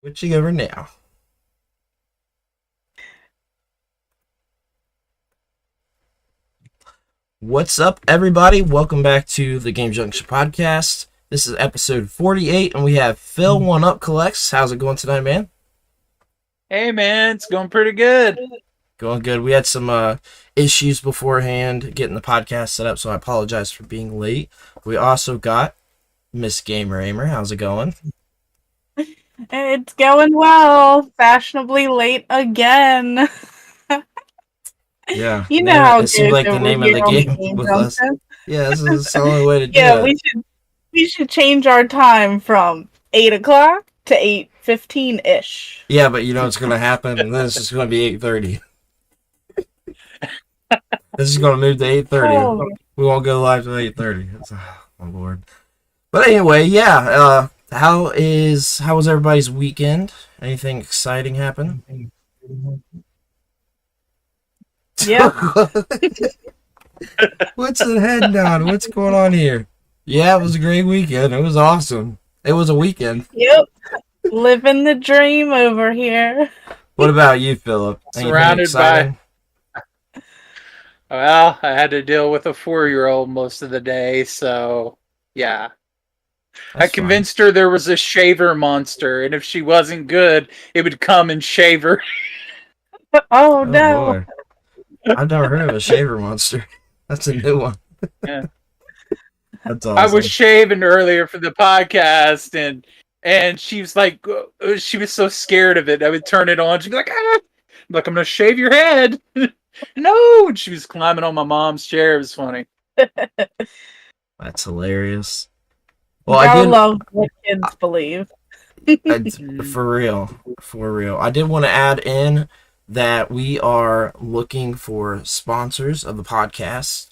Switching over now. What's up, everybody? Welcome back to the Game Junction Podcast. This is episode 48, and we have Phil1-Up Collects. How's it going tonight, man? Hey, man, it's going pretty good. Going good. We had some issues beforehand getting the podcast set up, so I apologize for being late. We also got Miss Gamer Ahmer. How's it going? It's going well. Fashionably late again. Yeah. You know how it seemed like the name of the game with us. Yeah, this is the only way to do it. We should change our time from 8 o'clock to 8:15-ish. Yeah, but you know what's going to happen, and then it's just going to be 8:30. This is going to move to 8:30. Oh. We won't go live till 8:30. Oh, my lord. But anyway, yeah. How was everybody's weekend? Anything exciting happen? Yeah. What's the head nod? What's going on here? Yeah, it was a great weekend. It was awesome. It was a weekend. Yep. Living the dream over here. What about you, Philip? Surrounded by... Well, I had to deal with a 4-year-old most of the day, so yeah. I convinced her there was a shaver monster, and if she wasn't good, it would come and shave her. Oh no. Boy. I've never heard of a shaver monster. That's a new one. Yeah. That's awesome. I was shaving earlier for the podcast, and she was like, she was so scared of it. I would turn it on. She'd be like, I'm going to shave your head. No! And she was climbing on my mom's chair. It was funny. That's hilarious. Well, I love what kids believe. For real. I did want to add in that we are looking for sponsors of the podcast.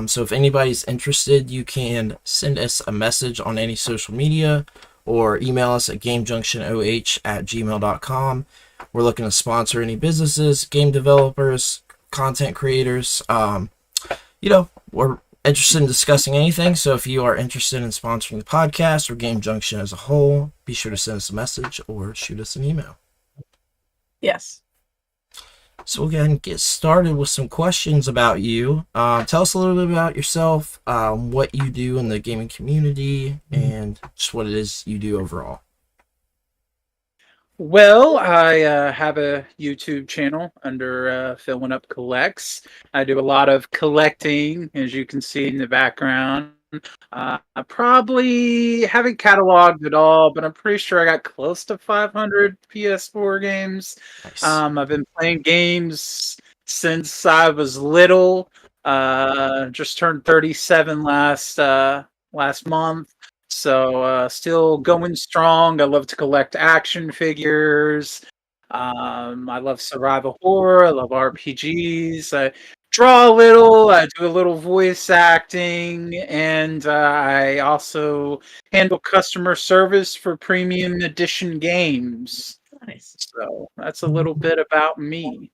So if anybody's interested, you can send us a message on any social media or email us at gamejunctionoh@gmail.com. We're looking to sponsor any businesses, game developers, content creators. We're interested in discussing anything. So if you are interested in sponsoring the podcast or Game Junction as a whole, be sure to send us a message or shoot us an email. Yes. So we'll go ahead and get started with some questions about you. Tell us a little bit about yourself, what you do in the gaming community, and just what it is you do overall. Well, I have a YouTube channel under Phil1-Up Collects. I do a lot of collecting, as you can see in the background. I probably haven't cataloged it all, but I'm pretty sure I got close to 500 PS4 games. Nice. I've been playing games since I was little. Just turned 37 last month. So still going strong. I love to collect action figures. I love survival horror. I love RPGs. I draw a little. I do a little voice acting, and I also handle customer service for premium edition games. Nice. So that's a little bit about me.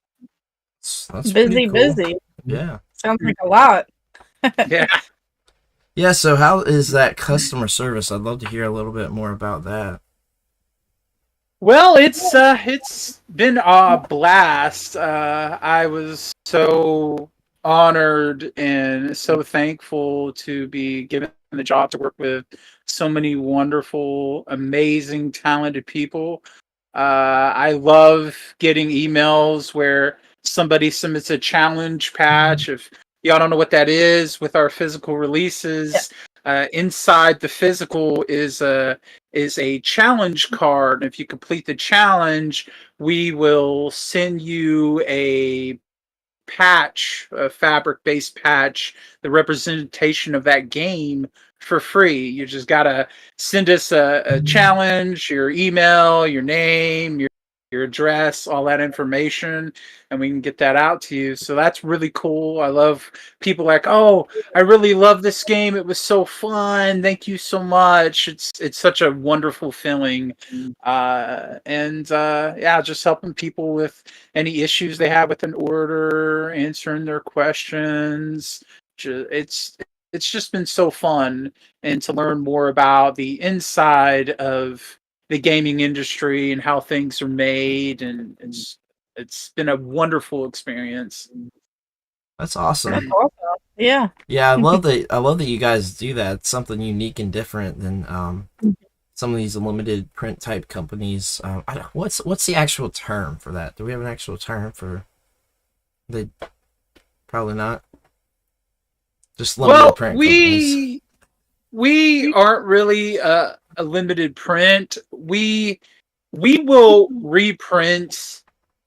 That's busy, cool. busy. Yeah. Sounds like a lot. Yeah. Yeah, so how is that customer service? I'd love to hear a little bit more about that. Well, it's been a blast. I was so honored and so thankful to be given the job to work with so many wonderful, amazing, talented people. I love getting emails where somebody submits a challenge patch. If y'all don't know what that is, with our physical releases, inside the physical is a challenge card. And if you complete the challenge, we will send you a patch, a fabric-based patch, the representation of that game for free. You just gotta send us a challenge, your email, your name, your address, all that information, and we can get that out to you. So that's really cool. I love people like, oh, I really love this game. It was so fun. Thank you so much. It's such a wonderful feeling. Just helping people with any issues they have with an order, answering their questions. It's just been so fun, and to learn more about the inside of the gaming industry and how things are made, and it's been a wonderful experience. That's awesome. That's awesome. Yeah. Yeah, I love that you guys do that. It's something unique and different than some of these limited print type companies. What's the actual term for that? Do we have an actual term for the? Probably not. Just limited print companies. We aren't really a limited print. We will reprint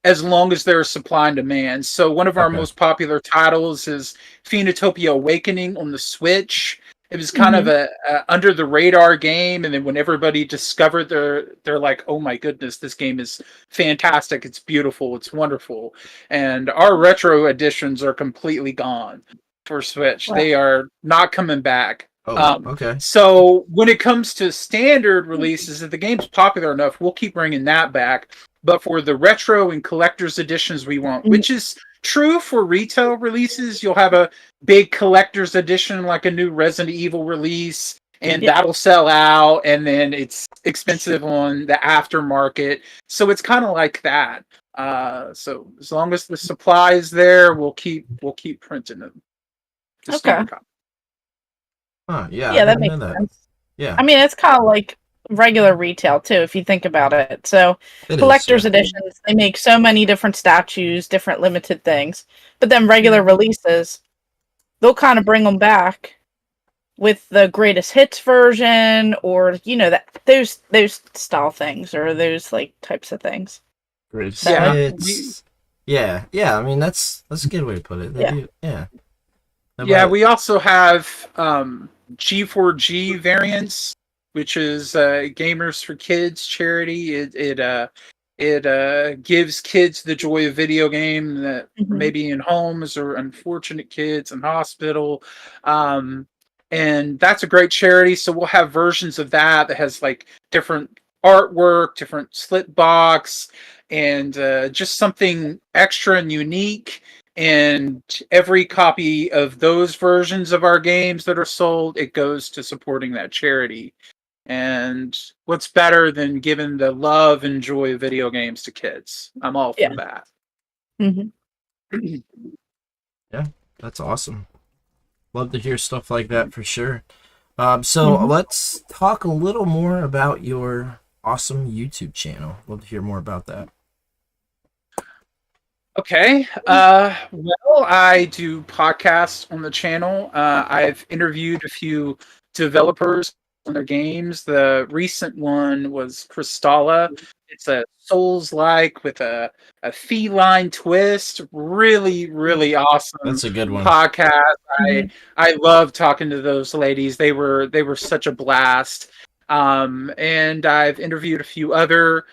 as long as there's supply and demand. So one of our most popular titles is Phoenotopia Awakening on the Switch. It was kind of a under the radar game, and then when everybody discovered, they're like, "Oh my goodness, this game is fantastic! It's beautiful! It's wonderful!" And our retro editions are completely gone for Switch. Wow. They are not coming back. Okay. So when it comes to standard releases, if the game's popular enough, we'll keep bringing that back. But for the retro and collector's editions we want, which is true for retail releases, you'll have a big collector's edition, like a new Resident Evil release, and that'll sell out, and then it's expensive on the aftermarket. So it's kind of like that. So as long as the supply is there, we'll keep printing them. Okay. Huh, yeah. Yeah, that makes sense. Yeah. I mean, it's kind of like regular retail too, if you think about it. So collector's editions, they make so many different statues, different limited things, but then regular releases, they'll kind of bring them back with the greatest hits version, or those style things, or those like types of things. Greatest hits. Yeah. I mean, that's a good way to put it. Yeah. We also have G4G variants, which is Gamers for Kids charity. It gives kids the joy of video game that maybe in homes, or unfortunate kids in hospital. And that's a great charity. So we'll have versions of that has like different artwork, different slit box, and just something extra and unique. And every copy of those versions of our games that are sold, it goes to supporting that charity. And what's better than giving the love and joy of video games to kids? I'm all for that. Yeah, that's awesome. Love to hear stuff like that for sure. So let's talk a little more about your awesome YouTube channel. Love to hear more about that. Okay. Well, I do podcasts on the channel. I've interviewed a few developers on their games. The recent one was Crystalla. It's a Souls-like with a feline twist. Really, really awesome. That's a good one. Podcast. I love talking to those ladies. They were such a blast. And I've interviewed a few other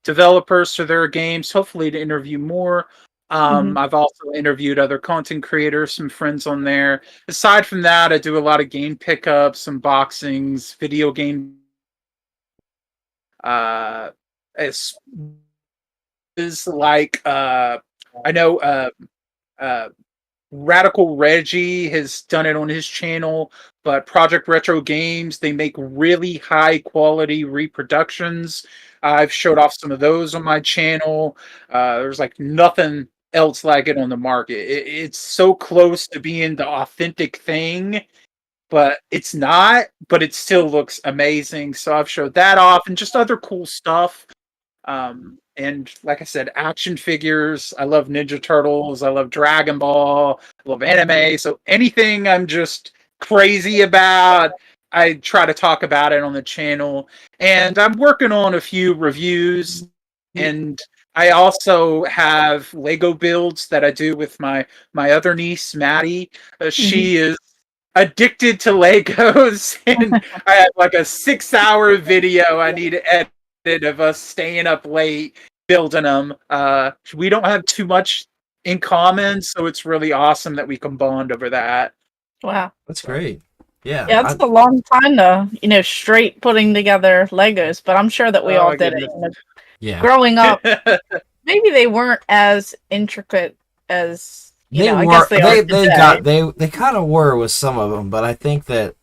developers for their games, hopefully to interview more. I've also interviewed other content creators, some friends on there. Aside from that, I do a lot of game pickups, unboxings, video game. It's like I know Radical Reggie has done it on his channel, but Project Retro Games, they make really high quality reproductions. I've showed off some of those on my channel. There's like nothing else like it on the market. It's so close to being the authentic thing, but it's not, but it still looks amazing. So I've showed that off, and just other cool stuff. And like I said, action figures. I love Ninja Turtles. I love Dragon Ball. I love anime. So anything I'm just crazy about, I try to talk about it on the channel. And I'm working on a few reviews. And I also have Lego builds that I do with my other niece, Maddie. She is addicted to Legos. And I have like a 6-hour video I need to edit of us staying up late building them. We don't have too much in common, so it's really awesome that we can bond over that. Wow, that's great. Yeah, it's a long time to straight putting together Legos, but I'm sure that we all did it. Yeah, growing up, maybe they weren't as intricate as they were. I guess they kind of were with some of them, but I think that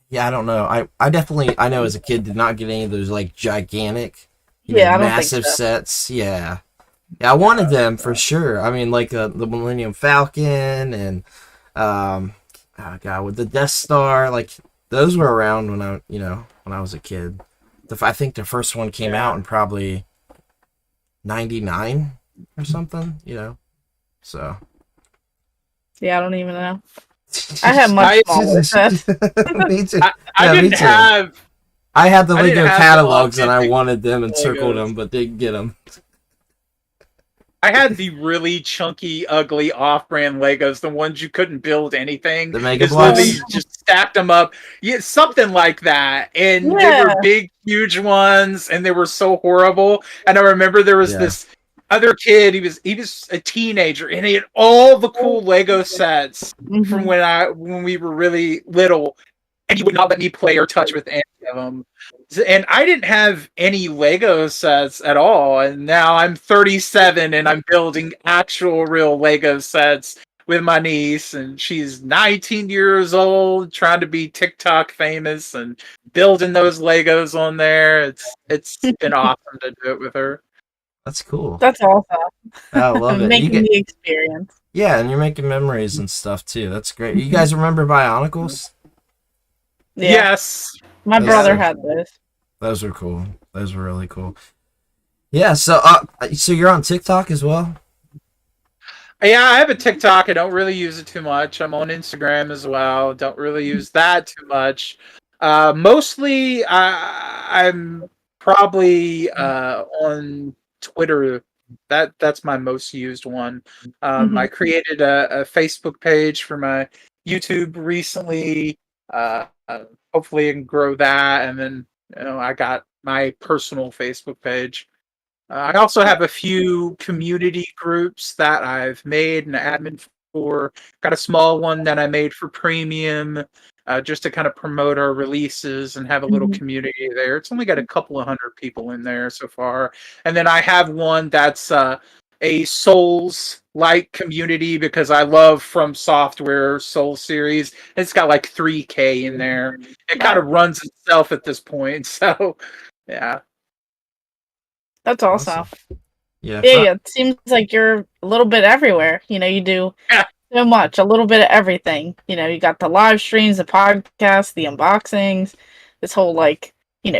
Yeah, I don't know. I definitely, I know as a kid did not get any of those like gigantic, Yeah, I don't think massive so. sets. Yeah. Yeah, I wanted them for sure. I mean, like the Millennium Falcon and oh god, with the Death Star, like those were around when when I was a kid. I think the first one came out in probably '99 or something. So. Yeah, I don't even know. I have much smaller sets. Me too. I Yeah, me didn't too. have. I had the I didn't Lego have the catalogs and I authentic wanted them and circled Legos. them, but didn't get them. I had the really chunky, ugly off-brand Legos, the ones you couldn't build anything. The Mega Because literally Blocks. you just stacked them up. Yeah, something like that. And they Yeah. were big, huge ones, and they were so horrible. And I remember there was this other kid, he was a teenager, and he had all the cool Lego sets from when we were really little, and he would not let me play or touch with any of them. And I didn't have any Lego sets at all. And now I'm 37 and I'm building actual real Lego sets with my niece. And she's 19 years old, trying to be TikTok famous and building those Legos on there. It's been awesome to do it with her. That's cool. That's awesome. I love it. Making the experience. Yeah, and you're making memories and stuff too. That's great. You guys remember Bionicles? Yeah. Yes. My brother had those. Those were cool. Those were really cool. Yeah, so you're on TikTok as well? Yeah, I have a TikTok. I don't really use it too much. I'm on Instagram as well. Don't really use that too much. Mostly, I'm probably on Twitter. That's my most used one. I created a Facebook page for my YouTube recently. Hopefully, I can grow that, and then I got my personal Facebook page. I also have a few community groups that I've made an admin for. Got a small one that I made for premium, just to kind of promote our releases and have a little community there. It's only got a couple of hundred people in there so far. And then I have one that's a Souls-like community because I love From Software Souls series. It's got like 3K in there. It kind of runs itself at this point. So, yeah. That's awesome. Yeah. It seems like you're a little bit everywhere. You do so much, a little bit of everything. You got the live streams, the podcasts, the unboxings, this whole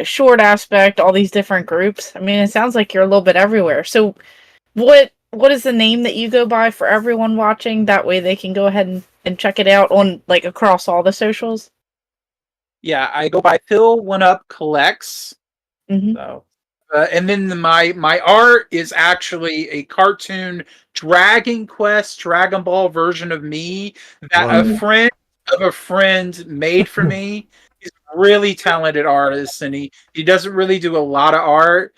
short aspect, all these different groups. I mean, it sounds like you're a little bit everywhere. So what is the name that you go by for everyone watching? That way they can go ahead and check it out on across all the socials. Yeah, I go by Phil1-Up Collects. So. And then my art is actually a cartoon Dragon Quest, Dragon Ball version of me that a friend of a friend made for me. He's a really talented artist, and he doesn't really do a lot of art,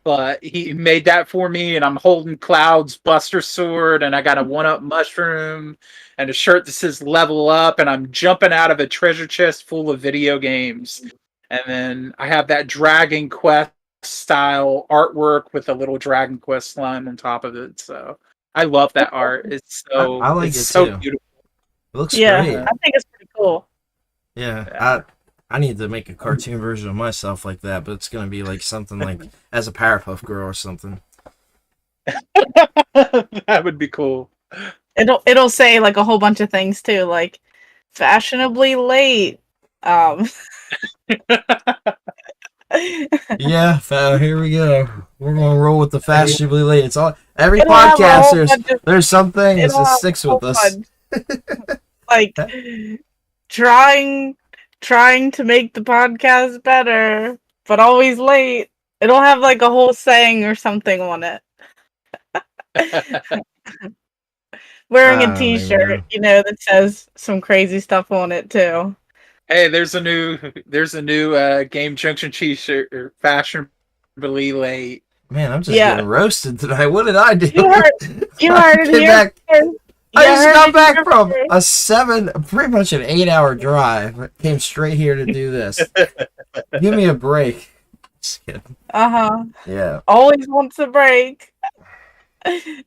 but he made that for me. And I'm holding Cloud's Buster Sword, and I got a 1-Up mushroom, and a shirt that says "Level Up," and I'm jumping out of a treasure chest full of video games. And then I have that Dragon Quest style artwork with a little Dragon Quest slime on top of it. So I love that art. It's so I like it's it so too. beautiful. It looks great. I think it's pretty cool. Yeah. I need to make a cartoon version of myself like that, but it's gonna be like something like as a Powerpuff Girl or something. That would be cool. It'll say a whole bunch of things too, like fashionably late. Yeah, here we go. We're gonna roll with the fashionably late. It's all every podcast. There's something that just sticks with us. Trying to make the podcast better, but always late. It'll have a whole saying or something on it. Wearing a T-shirt, that says some crazy stuff on it too. Hey, there's a new Game Junction T-shirt or fashionably late. Man, I'm just getting roasted tonight. What did I do? You heard it here. I just got back from pretty much an 8-hour drive. I came straight here to do this. Give me a break. Just kidding. Yeah. Always wants a break. Is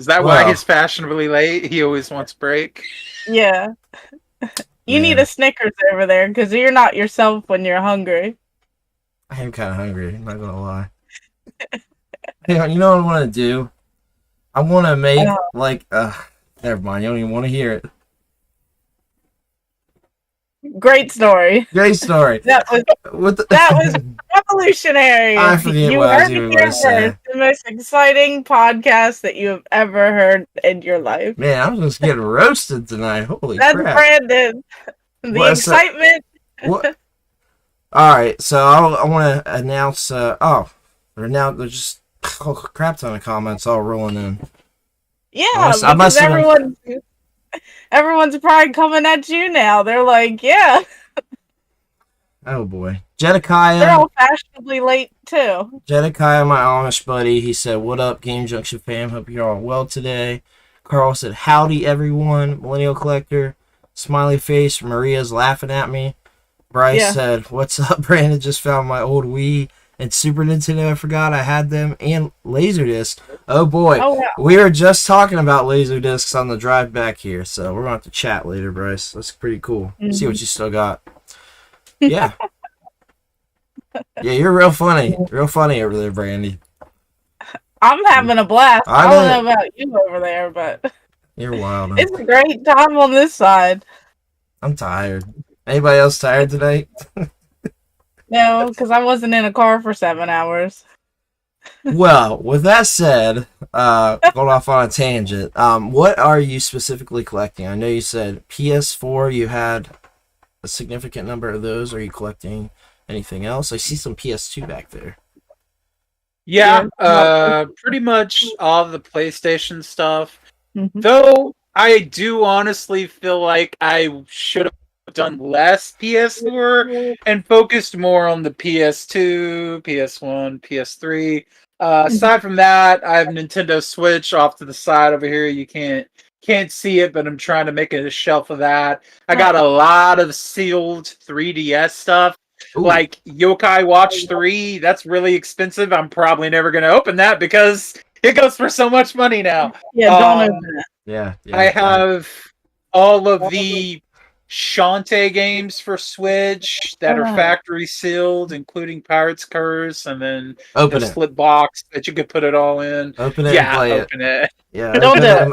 that why he's fashionably late? He always wants a break. Yeah. You need a Snickers over there because you're not yourself when you're hungry. I am kind of hungry. I'm not gonna lie. You know what I want to do? I want to make never mind. You don't even want to hear it. Great story. Great story. That was revolutionary. I forget what I was even going to say. The most exciting podcast that you have ever heard in your life. Man, I'm just getting roasted tonight. Holy crap. That's Brandon. The excitement. What? All right, so I want to announce. There's just a crap ton of comments all rolling in. Yeah, because everyone's probably coming at you now. They're like, yeah. Oh boy, Jedekiah. They're all fashionably late too. Jedekiah, my Amish buddy, he said, "What up, Game Junction fam? Hope you're all well today." Carl said, "Howdy, everyone." Millennial Collector, smiley face. Maria's laughing at me. Bryce said, "What's up, Brandon? Just found my old Wii and Super Nintendo. I forgot I had them, and Laserdisc. Oh boy, We were just talking about Laserdiscs on the drive back here, so we're gonna have to chat later, Bryce. That's pretty cool. See what you still got. Yeah, yeah, you're real funny over there, Brandi. I'm having a blast. I don't know about you over there, but you're wild. It's a great time on this side. I'm tired. Anybody else tired tonight? No, because I wasn't in a car for 7 hours. Well, with that said, going off on a tangent, what are you specifically collecting? I know you said PS4, you had a significant number of those. Are you collecting anything else? I see some PS2 back there. Yeah, pretty much all the PlayStation stuff. Mm-hmm. Though I do honestly feel like I should have done less PS4 and focused more on the PS2, PS1, PS3. Aside from that, I have Nintendo Switch off to the side over here. You can't see it, but I'm trying to make a shelf of that. I got a lot of sealed 3DS stuff. Ooh. Like Yokai Watch 3, that's really expensive. I'm probably never going to open that because it goes for so much money now. Yeah, don't open it. Yeah, I have all of the Shantae games for Switch that are factory sealed, including Pirate's Curse, and then the split box that you could put it all in. Open it and play it. Yeah,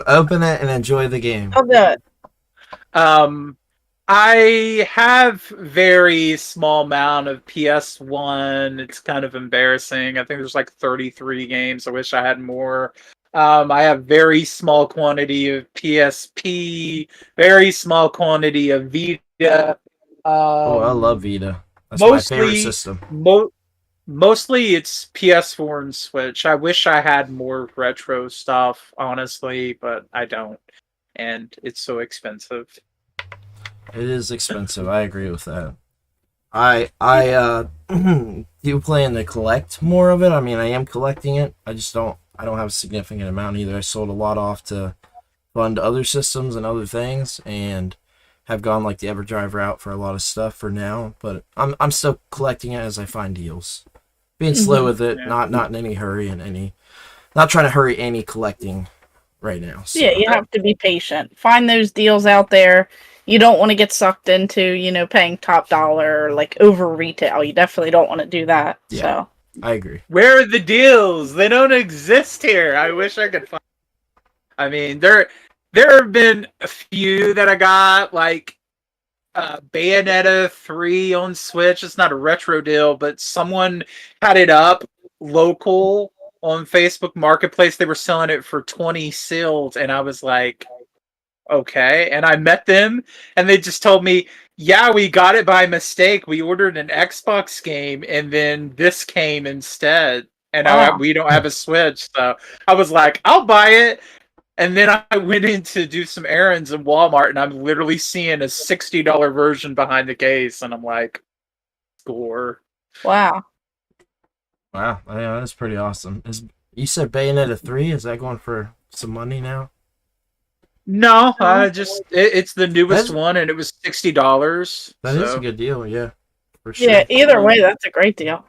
open it and enjoy the game. Don't do it. I have very small amount of PS1. It's kind of embarrassing. I think there's like 33 games. I wish I had more. I have very small quantity of PSP, very small quantity of Vita. I love Vita. That's my favorite system. Mostly it's PS4 and Switch. I wish I had more retro stuff, honestly, but I don't. And it's so expensive. It is expensive. I agree with that. I do plan to collect more of it. I mean, I am collecting it. I don't have a significant amount either. I sold a lot off to fund other systems and other things, and have gone like the EverDrive route for a lot of stuff for now. But I'm still collecting it as I find deals. Being slow with it, not in any hurry and not trying to hurry any collecting right now. So. Yeah, you have to be patient. Find those deals out there. You don't want to get sucked into, paying top dollar or like over retail. You definitely don't want to do that. Yeah, so I agree. Where are the deals? They don't exist here. I wish I could find. I mean, there have been a few that I got, like Bayonetta 3 on Switch. It's not a retro deal, but someone had it up local on Facebook Marketplace. They were selling it for 20 sealed, and I was like, okay. And I met them, and they just told me, yeah, we got it by mistake. We ordered an Xbox game, and then this came instead. And we don't have a Switch. So I was like, I'll buy it. And then I went in to do some errands in Walmart, and I'm literally seeing a $60 version behind the case. And I'm like, score. Wow. Wow. Yeah, that's pretty awesome. You said Bayonetta 3? Is that going for some money now? No, it's the newest one, and it was $60. That is a good deal, yeah. For sure. Yeah, either way, that's a great deal.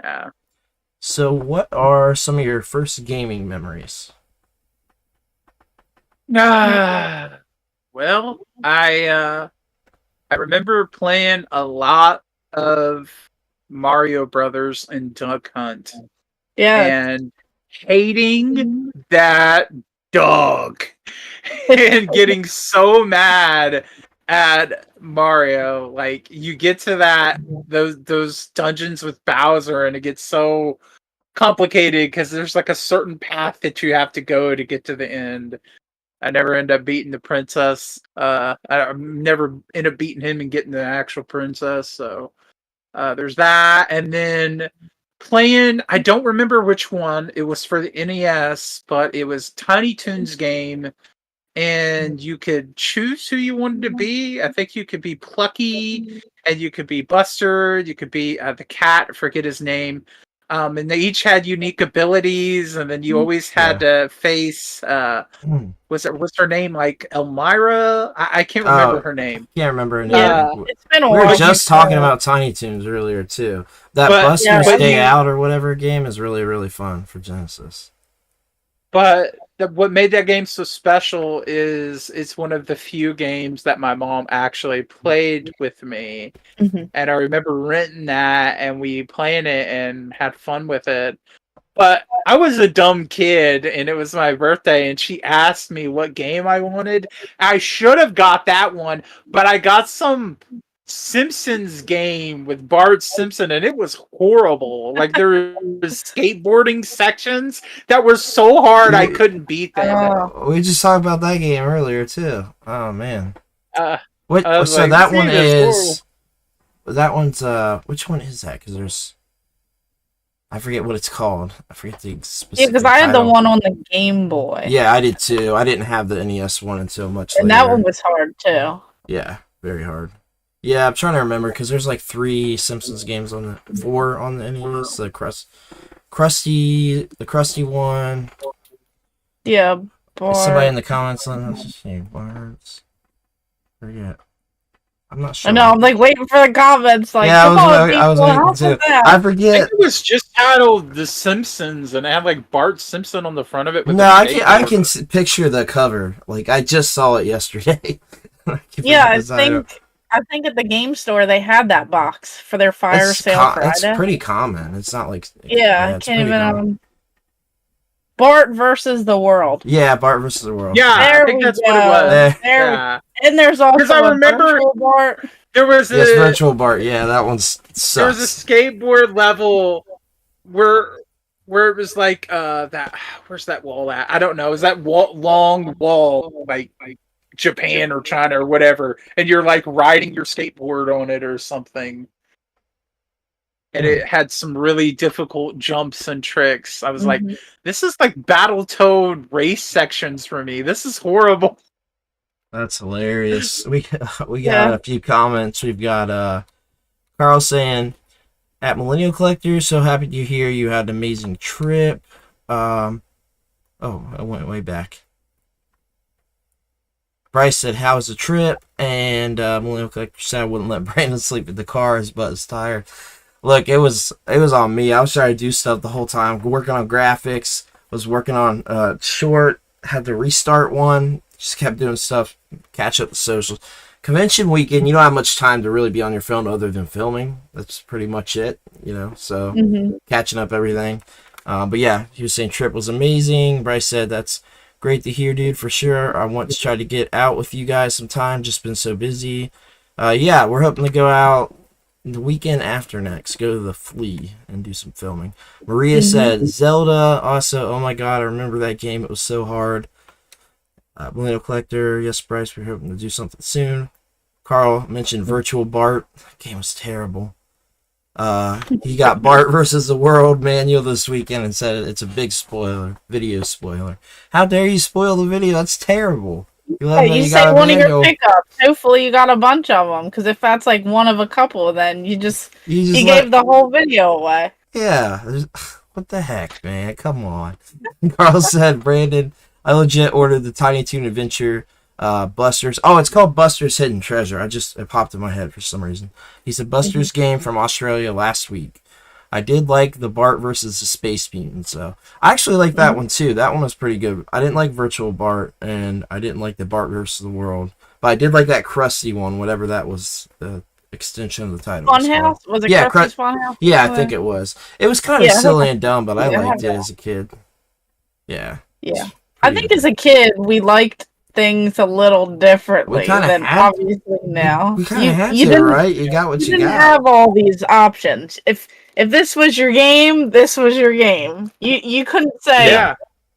Yeah. So what are some of your first gaming memories? Well, I I remember playing a lot of Mario Brothers and Duck Hunt. Yeah. And hating that dog and getting so mad at Mario. Like you get to those dungeons with Bowser and it gets so complicated because there's like a certain path that you have to go to get to the end. I never end up beating the princess. I never end up beating him and getting the actual princess. So there's that. And then playing, I don't remember which one. It was for the NES, but it was Tiny Toon's game. And you could choose who you wanted to be. I think you could be Plucky, and you could be Buster. You could be the cat. I forget his name. And they each had unique abilities, and then you always had to face. What's her name? Like Elmira? I can't remember her name. Can't remember her name. Yeah, it's been a while. We were just talking about Tiny Toons earlier too. That Buster's Day Out or whatever game is really, really fun for Genesis. But what made that game so special is it's one of the few games that my mom actually played with me. Mm-hmm. And I remember renting that and we playing it and had fun with it. But I was a dumb kid and it was my birthday and she asked me what game I wanted. I should have got that one, but I got some Simpsons game with Bart Simpson and it was horrible. Like there was skateboarding sections that were so hard I couldn't beat them. We just talked about that game earlier too. Oh man. What? So like, that one is. That one's which one is that? Because there's. I forget what it's called. I forget the specific. Yeah, because I had the one on the Game Boy. Yeah, I did too. I didn't have the NES one until much later. And that one was hard too. Yeah, very hard. Yeah, I'm trying to remember because there's like 3 Simpsons games on the 4 on the NES. The Krusty one. Yeah, Bart. Somebody in the comments let us see Bart's. Forget. I'm not sure. I know. I'm like waiting for the comments. Like, yeah, come I was waiting too. I forget. I think it was just titled The Simpsons, and it had like Bart Simpson on the front of it. No, I can picture the cover. Like I just saw it yesterday. Yeah, I think at the game store they had that box for their fire sale Friday. It's pretty common. It's not like I can't even. Bart versus the World. Yeah, Bart versus the World. Yeah, I think that's what it was. Yeah. And there's also I remember virtual Bart. There was virtual Bart. Yeah, that one's sucks. There was a skateboard level where it was like that. Where's that wall at? I don't know. Is that long wall like Japan or China or whatever? And you're like riding your skateboard on it or something. And it had some really difficult jumps and tricks. I was like, this is like Battletoad race sections for me. This is horrible. That's hilarious. We got a few comments. We've got Carl saying, at Millennial Collectors, so happy to hear you had an amazing trip. I went way back. Bryce said, how was the trip? And Millennial Collector said I wouldn't let Brandon sleep in the car. His butt is tired. Look, it was on me. I was trying to do stuff the whole time. Working on graphics. Was working on short. Had to restart one. Just kept doing stuff. Catch up the socials. Convention weekend, you don't have much time to really be on your phone other than filming. That's pretty much it, So catching up everything. But yeah, he was saying trip was amazing. Bryce said that's great to hear, dude, for sure. I want to try to get out with you guys sometime. Just been so busy. Yeah, we're hoping to go out the weekend after next. Go to the Flea and do some filming. Maria said Zelda. Also, oh my god, I remember that game. It was so hard. Millennial Collector. Yes, Bryce, we're hoping to do something soon. Carl mentioned Virtual Bart. That game was terrible. He got Bart versus the World manual this weekend and said it's a big spoiler. Video spoiler. How dare you spoil the video? That's terrible. You say one of your pickups. Hopefully you got a bunch of them, because if that's like one of a couple, then you gave the whole video away. Yeah. What the heck, man? Come on. Carl said, Brandon, I legit ordered the Tiny Toon Adventure Buster's. Oh, it's called Buster's Hidden Treasure. It popped in my head for some reason. He said Buster's game from Australia last week. I did like the Bart versus the Space Mutant, so I actually like that one too. That one was pretty good. I didn't like Virtual Bart, and I didn't like the Bart versus the World, But I did like that Krusty one, whatever that was, the extension of the title. Funhouse? Was it Krusty's Funhouse? Yeah, I think it was. It was kind of silly and dumb, but I liked it as a kid. Yeah. Yeah. I think as a kid, we liked things a little differently than obviously now. We kind of had to, right? You got what you got. You didn't have all these options. If this was your game, this was your game. You couldn't say,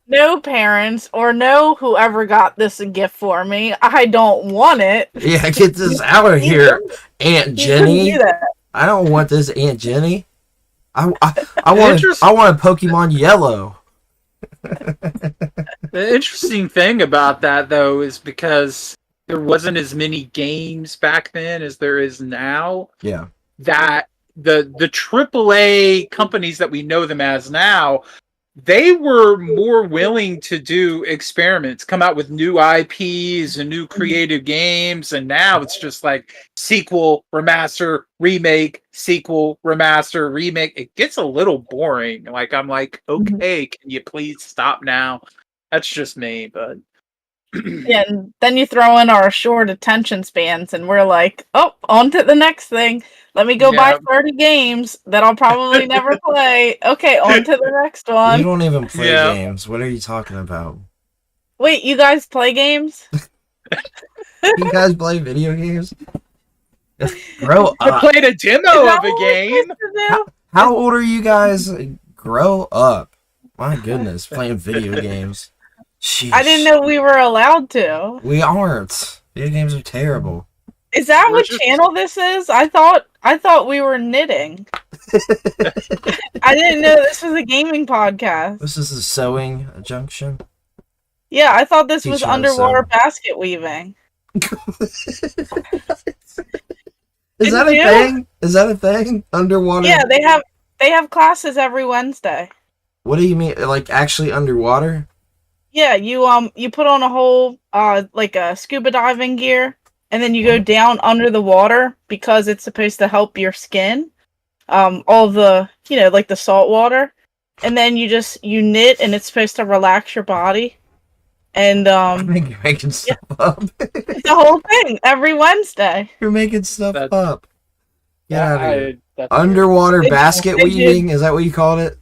no parents or no whoever got this a gift for me, I don't want it. Yeah, get this out of here, Aunt Jenny. I don't want this, Aunt Jenny. I want a Pokemon Yellow. The interesting thing about that, though, is because there wasn't as many games back then as there is now. Yeah. That the AAA companies that we know them as now, they were more willing to do experiments, come out with new IPs and new creative games, and now it's just like sequel, remaster, remake, sequel, remaster, remake. It gets a little boring. Like, I'm like, okay, can you please stop now? That's just me, but... Yeah, and then you throw in our short attention spans, and we're like, oh, on to the next thing. Let me go buy 30 games that I'll probably never play. Okay, on to the next one. You don't even play games. What are you talking about? Wait, you guys play games? You guys play video games? Grow up. I played a demo of a game. How old are you guys? Grow up. My goodness, playing video games. Sheesh. I didn't know we were allowed to. We aren't. Video games are terrible. Is that what channel this is? I thought we were knitting. I didn't know this was a gaming podcast. This is a sewing junction. Yeah, I thought this was underwater basket weaving. Is that a thing? Is that a thing? Underwater? Yeah, they have classes every Wednesday. What do you mean? Like actually underwater? Yeah, you put on a whole like a scuba diving gear, and then you go down under the water because it's supposed to help your skin. All the like the salt water, and then you knit, and it's supposed to relax your body. And I think you're making stuff up. It's the whole thing every Wednesday. You're making stuff up. Get out of here. Underwater basket weaving? Is that what you called it?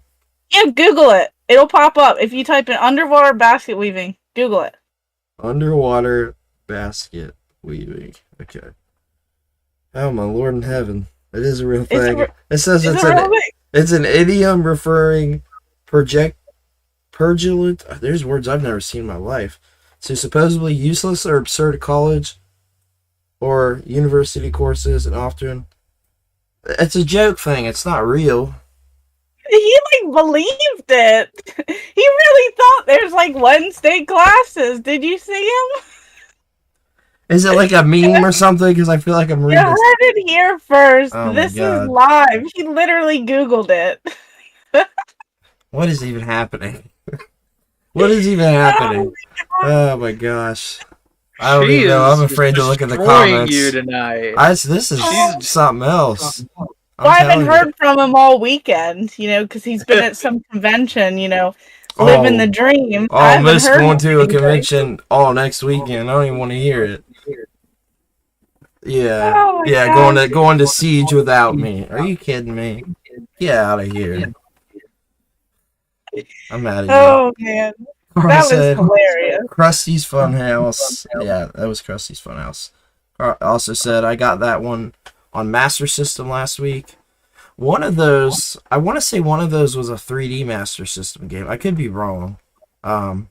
Yeah, Google it. It'll pop up if you type in underwater basket weaving. Google it. Underwater basket weaving. Okay. Oh my Lord in heaven! It is a real thing. It says it's an idiom referring purulent. There's words I've never seen in my life. So supposedly useless or absurd college or university courses, and often it's a joke thing. It's not real. He believed it. He really thought there's Wednesday classes. Did you see him? Is it like a meme or something? Because I feel like I'm reading. You heard it here first. This is live. He literally Googled it. What is even happening? What is even happening? Oh my gosh. I don't even know. I'm afraid to look at the comments. You tonight. This is something else. Well, I haven't heard from him all weekend, because he's been at some convention, living the dream. I missed going to a convention all next weekend. I don't even want to hear it. Yeah, going to Siege without me. Are you kidding me? Get out of here. I'm mad at you. Oh man, that was hilarious. Krusty's Funhouse. Yeah, that was Krusty's Funhouse. Also said I got that one on Master System last week. One of those, I want to say one of those was a 3D Master System game. I could be wrong. I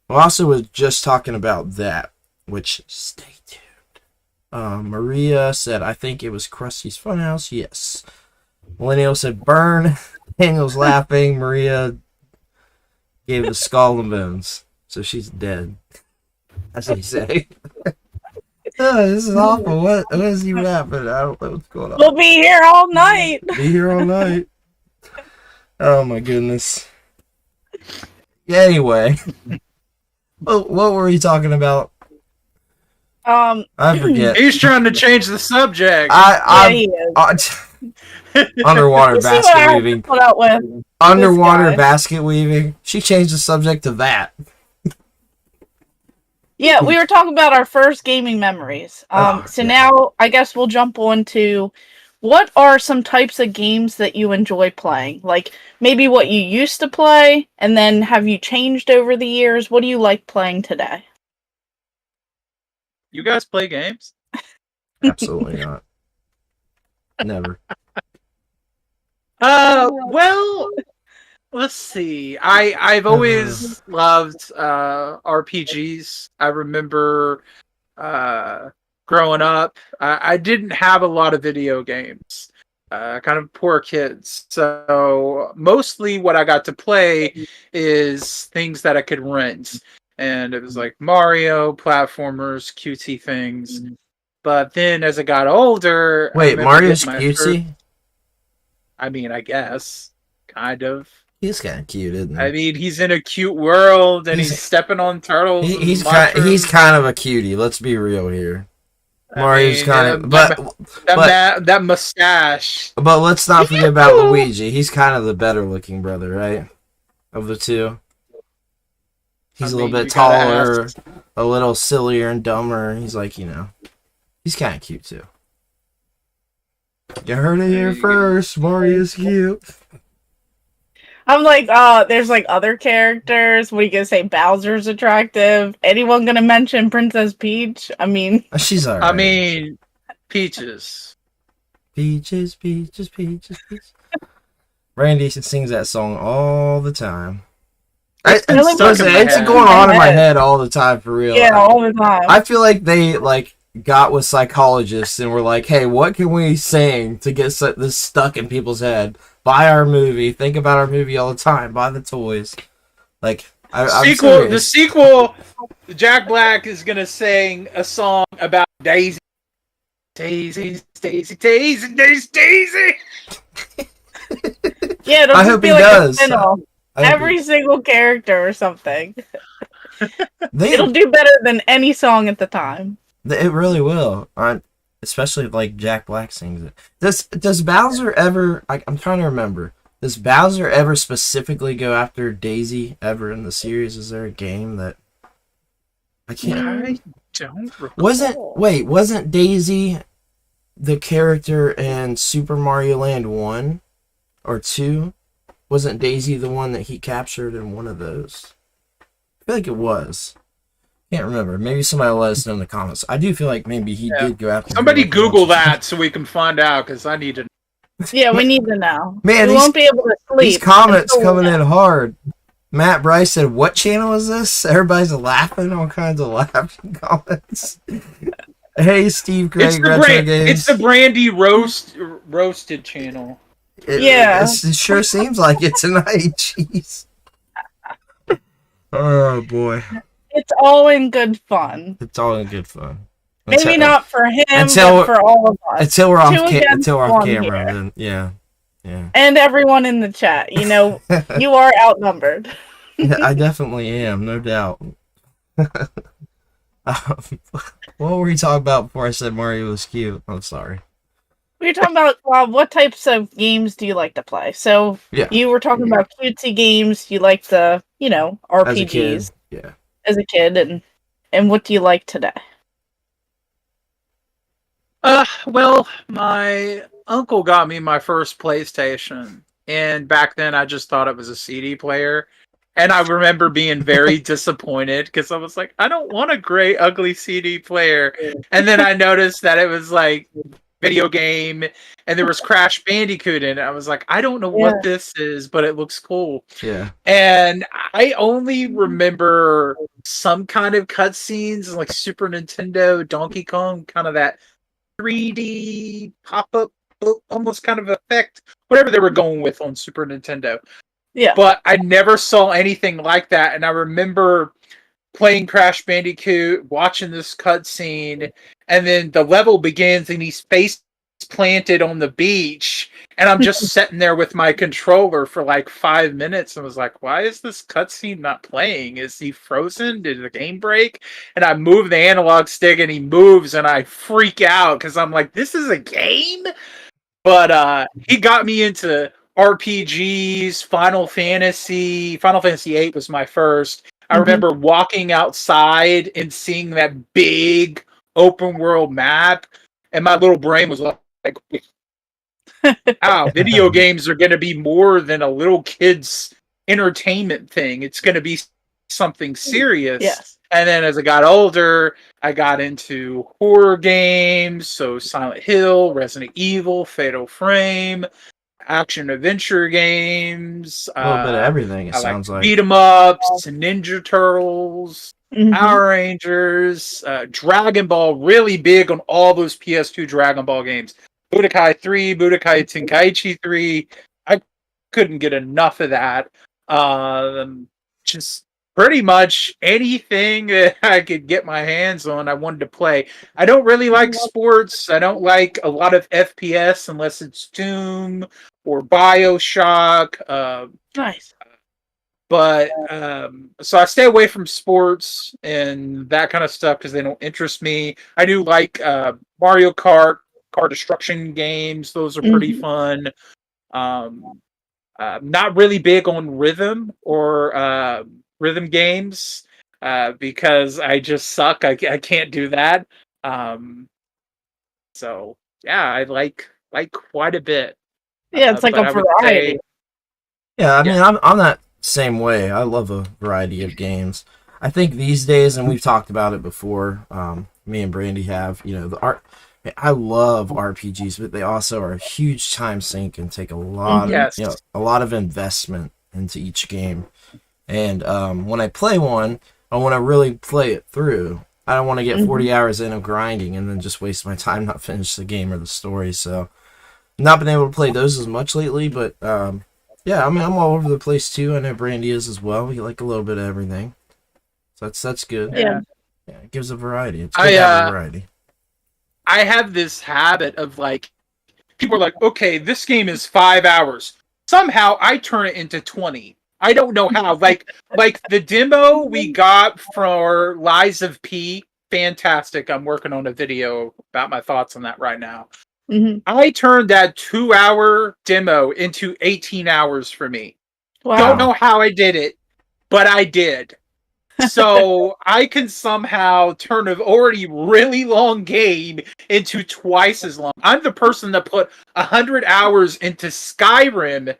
also was just talking about that, which, stay tuned. Maria said, I think it was Krusty's Funhouse. Yes. Millennial said, burn. Daniel's laughing. Maria gave the skull and bones. So she's dead. That's what you say. Oh, this is awful. What is even happening? I don't know what's going on. We'll be here all night. Be here all night. Oh my goodness. Yeah, anyway. What were we talking about? I forget. He's trying to change the subject. He is. Underwater basket weaving. Underwater basket weaving. She changed the subject to that. Yeah, we were talking about our first gaming memories. Now I guess we'll jump on to what are some types of games that you enjoy playing? Like maybe what you used to play, and then have you changed over the years? What do you like playing today? You guys play games? Absolutely not. Never. Well, let's see. I've always loved RPGs. I remember growing up, I didn't have a lot of video games. Kind of poor kids. So mostly what I got to play is things that I could rent. And it was like Mario, platformers, cutesy things. But then as I got older, wait, Mario's cutesy? I mean, I guess. Kind of. He's kind of cute, isn't he? I mean, he's in a cute world, and he's stepping on turtles. He's kind of a cutie. Let's be real here. Mario's kind of, that mustache. But let's not forget about Luigi. He's kind of the better looking brother, right? Of the two. He's a little bit taller, a little sillier and dumber. He's like, he's kind of cute too. You heard it here first. Mario's cute. I'm like, there's like other characters. What are you gonna say? Bowser's attractive. Anyone gonna mention Princess Peach? I mean, she's alright. I mean, Peaches. Peaches. Brandi sings that song all the time. It's going on in my head all the time, for real. Yeah, all the time. I feel like they got with psychologists and were like, "Hey, what can we sing to get this stuck in people's head? Buy our movie. Think about our movie all the time. Buy the toys." Like, the sequel, Jack Black is gonna sing a song about Daisy. Daisy. Yeah, I hope he does. Every single character or something. It'll do better than any song at the time. It really will. Especially if like Jack Black sings it. Does Bowser ever? I'm trying to remember. Does Bowser ever specifically go after Daisy ever in the series? Is there a game that I can't? I don't recall. Wasn't Daisy the character in Super Mario Land 1 or 2? Wasn't Daisy the one that he captured in one of those? I feel like it was. Can't remember. Maybe somebody will let us know in the comments. I do feel like maybe he did go after. Somebody Google that so we can find out, because I need to. Yeah, we need to know. Man, we won't be able to sleep. These comments coming in hard. Matt Bryce said, "What channel is this?" Everybody's laughing. All kinds of laughing comments. Hey, Steve Craig. It's the Brandi roasted channel. It sure seems like it tonight. Jeez. Oh boy. It's all in good fun. It's all in good fun. Maybe not for him, but for all of us. Until we're off camera, then yeah. And everyone in the chat, you are outnumbered. Yeah, I definitely am, no doubt. What were we talking about before I said Mario was cute? I'm sorry. We were talking about what types of games do you like to play? So you were talking about cutesy games. You like the, RPGs. As a kid, and what do you like today? Well, my uncle got me my first PlayStation, and back then I just thought it was a CD player. And I remember being very disappointed because I was like, I don't want a gray, ugly CD player. And then I noticed that it was like video game, and there was Crash Bandicoot in it. I was like, I don't know what this is, but it looks cool. Yeah. And I only remember some kind of cutscenes, like Super Nintendo, Donkey Kong, kind of that 3D pop-up, almost kind of effect, whatever they were going with on Super Nintendo. Yeah. But I never saw anything like that. And I remember playing Crash Bandicoot, watching this cutscene, and then the level begins and he's face planted on the beach. And I'm just sitting there with my controller for like 5 minutes. And I was like, why is this cutscene not playing? Is he frozen? Did the game break? And I move the analog stick and he moves and I freak out because I'm like, this is a game? But he got me into RPGs, Final Fantasy VIII was my first. I remember walking outside and seeing that big open world map, and my little brain was like, wow, video games are going to be more than a little kid's entertainment thing. It's going to be something serious. Yes. And then as I got older, I got into horror games. So Silent Hill, Resident Evil, Fatal Frame, action adventure games. A little bit of everything, it I sounds like. beat 'em ups, Ninja Turtles, Power Rangers, Dragon Ball, really big on all those PS2 Dragon Ball games. Budokai 3, Budokai Tenkaichi 3. I couldn't get enough of that. Just pretty much anything that I could get my hands on, I wanted to play. I don't really like sports. I don't like a lot of FPS unless it's Doom or BioShock. Nice. But so I stay away from sports and that kind of stuff because they don't interest me. I do like Mario Kart, car destruction games. Those are pretty fun. Not really big on rhythm or rhythm games because I just suck. I can't do that. So yeah, I like quite a bit. Yeah, it's like a variety. Yeah, I mean, I'm that same way. I love a variety of games. I think these days, and we've talked about it before, me and Brandi have, I love RPGs, but they also are a huge time sink and take a lot of, a lot of investment into each game. And when I play one, I want to really play it through. I don't want to get 40 hours in of grinding and then just waste my time not finish the game or the story. So, not been able to play those as much lately, but yeah, I mean, I'm all over the place too. I know Brandi is as well. We like a little bit of everything, so that's good. Yeah, it gives a variety. It's good to have a variety. I have this habit of like, people are like, okay, this game is 5 hours. Somehow I turn it into 20. I don't know how. Like the demo we got for Lies of P, fantastic. I'm working on a video about my thoughts on that right now. I turned that 2-hour demo into 18 hours for me. Wow. Don't know how I did it, but I did. So I can somehow turn an already really long game into twice as long. I'm the person that put 100 hours into Skyrim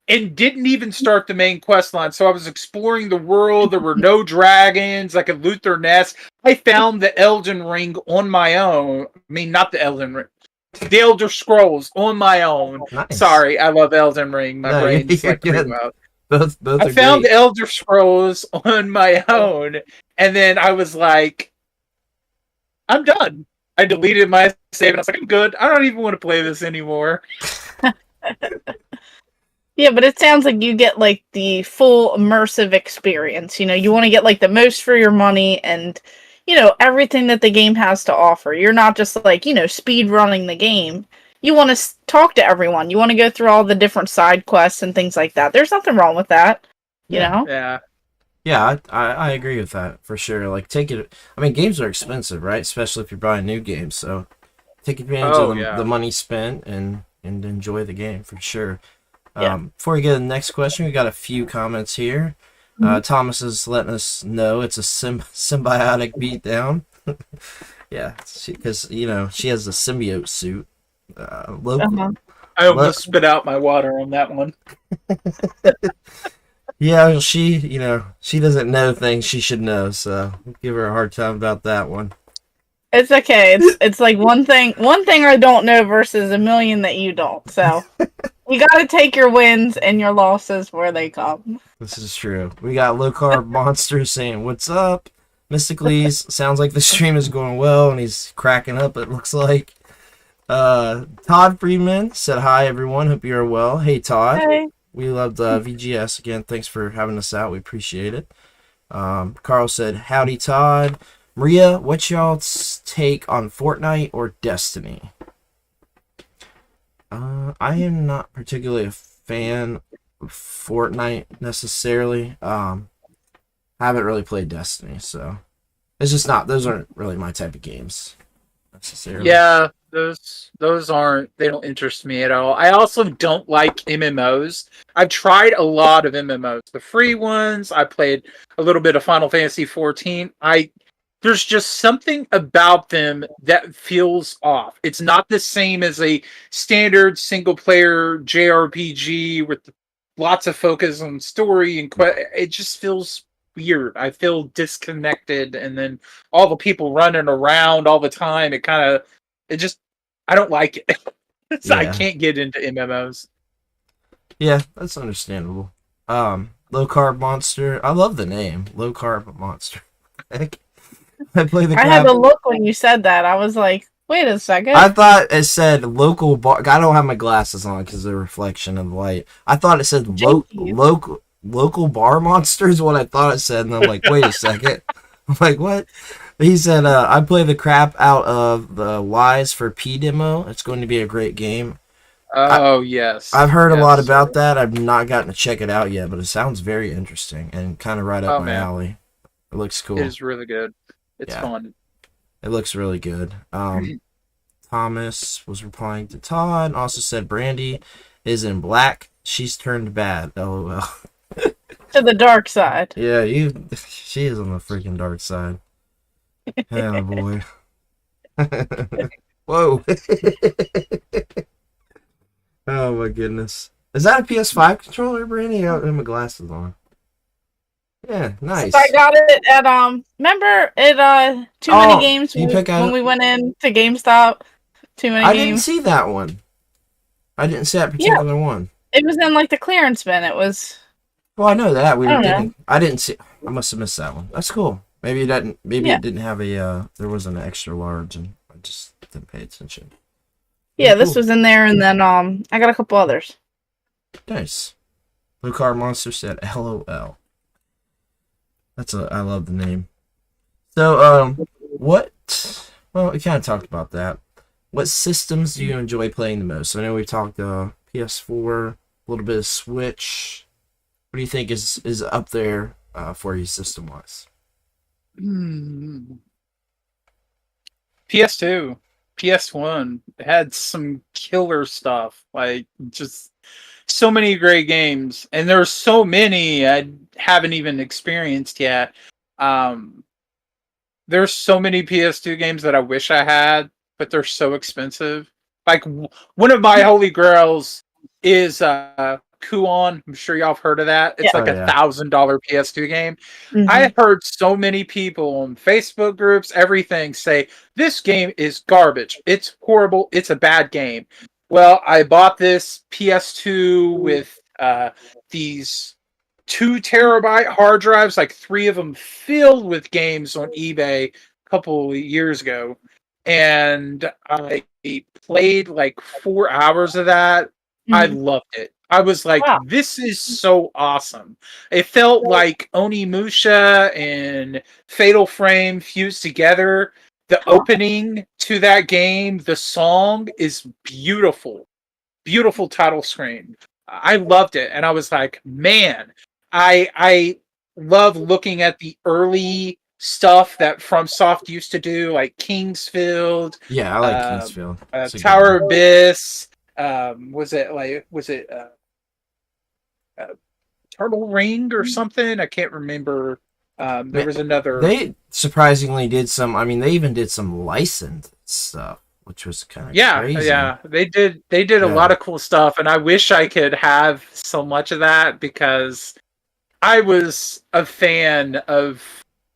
and didn't even start the main quest line. So I was exploring the world. There were no dragons. I could loot their nests. I found the Elden Ring on my own. I mean, not the Elden Ring. The Elder Scrolls on my own. Nice. Sorry, I love Elden Ring. My brain's like pretty well. Both I found the Elder Scrolls on my own, and then I was like, I'm done. I deleted my save, and I was like, I'm good. I don't even want to play this anymore. Yeah, but it sounds like you get like the full immersive experience. You want to get like the most for your money and, everything that the game has to offer. You're not just like, speed running the game. You want to talk to everyone. You want to go through all the different side quests and things like that. There's nothing wrong with that, you know? Yeah. Yeah, I agree with that for sure. Like, games are expensive, right? Especially if you're buying new games. So take advantage of the money spent and enjoy the game for sure. Before we get to the next question, we got a few comments here. Thomas is letting us know it's a symbiotic beatdown. Yeah, because she has a symbiote suit. I almost spit out my water on that one. Yeah, she doesn't know things she should know, so we'll give her a hard time about that one. It's okay. It's like one thing I don't know versus a million that you don't. So you got to take your wins and your losses where they come. This is true. We got Low Carb Monster saying, "What's up?" Mystically's sounds like the stream is going well, and he's cracking up. It looks like. Todd Freeman said, "Hi everyone. Hope you are well." Hey Todd. Hey. We loved VGS again. Thanks for having us out. We appreciate it. Carl said, "Howdy Todd." Maria, what's y'all's take on Fortnite or Destiny? I am not particularly a fan of Fortnite necessarily. Haven't really played Destiny, so it's just not. Those aren't really my type of games. necessarily. Yeah, those aren't, they don't interest me at all. I also don't like MMOs. I've tried a lot of MMOs, the free ones. I played a little bit of Final Fantasy 14. There's just something about them that feels off. It's not the same as a standard single player JRPG with lots of focus on story and it just feels weird. I feel disconnected, and then all the people running around all the time, it just, I don't like it. So I Yeah. can't get into MMOs. Yeah, that's understandable. Low carb monster. I love the name, low carb monster. Heck, I play the I crap. had to look when you said that. I was like, wait a second. I thought it said local bar. I don't have my glasses on because of the reflection of the light. I thought it said local bar monster is what I thought it said, and I'm like, wait a second. I'm like, what? He said, I play the crap out of the Lies for P demo. It's going to be a great game. Oh, yes. I've heard Yes, a lot about sir. that. I've not gotten to check it out yet, but it sounds very interesting and kind of right up Oh, my man. alley. It looks cool. It is really good. It's Yeah. fun. It looks really good. Thomas was replying to Todd. Also said Brandi is in black. She's turned bad. LOL. To the dark side. Yeah, she is on the freaking dark side. Oh boy. Whoa. Oh my goodness. Is that a PS5 controller, Brandi? I have my glasses on. Yeah, nice. So I got it at remember at Too Many Games when we went in to GameStop. Too Many Games. I didn't see that one. I didn't see that particular one. It was in like the clearance bin. It was. Well, I know that I didn't see. I must have missed that one. That's cool. Maybe it didn't. Maybe it didn't have a. There wasn't an extra large, and I just didn't pay attention. Yeah, this was in there, and then I got a couple others. Nice. Blue Car Monster said LOL. I love the name. So what? Well, we kind of talked about that. What systems do you enjoy playing the most? I know we talked PS4, a little bit of Switch. What do you think is up there for you system wise? PS2, PS1 had some killer stuff. Like, just so many great games, and there's so many I haven't even experienced yet. There's so many PS2 games that I wish I had, but they're so expensive. Like, one of my holy grails is Kuon. I'm sure y'all have heard of that. It's like $1,000 PS2 game. Mm-hmm. I heard so many people on Facebook groups, everything, say this game is garbage. It's horrible. It's a bad game. Well, I bought this PS2 with these 2 terabyte hard drives, like 3 of them filled with games on eBay a couple of years ago. And I played like 4 hours of that. Mm-hmm. I loved it. I was like, wow, this is so awesome. It felt like Onimusha and Fatal Frame fused together. The opening to that game, the song is beautiful. Beautiful title screen. I loved it. And I was like, man, I love looking at the early stuff that FromSoft used to do, like Kingsfield. Yeah, I like Kingsfield. Tower Abyss. Was it Turtle Ring or something? I can't remember. There was another. They surprisingly did some. I mean, they even did some licensed stuff, which was kind of crazy. Yeah, they did a lot of cool stuff, and I wish I could have so much of that, because I was a fan of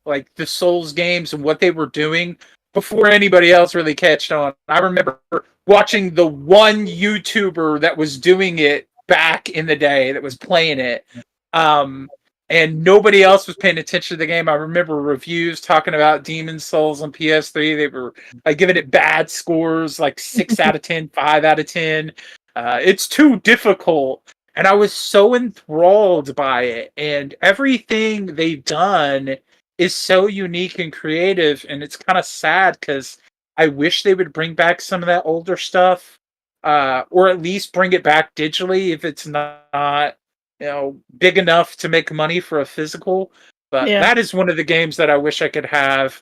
like the Souls games and what they were doing before anybody else really catched on. I remember watching the one YouTuber that was doing it back in the day, that was playing it. And nobody else was paying attention to the game. I remember reviews talking about Demon's Souls on PS3. They were like giving it bad scores, like 6 out of 10, 5 out of 10. It's too difficult. And I was so enthralled by it. And everything they've done is so unique and creative. And it's kind of sad, because I wish they would bring back some of that older stuff, or at least bring it back digitally if it's not big enough to make money for a physical. But that is one of the games that I wish I could have.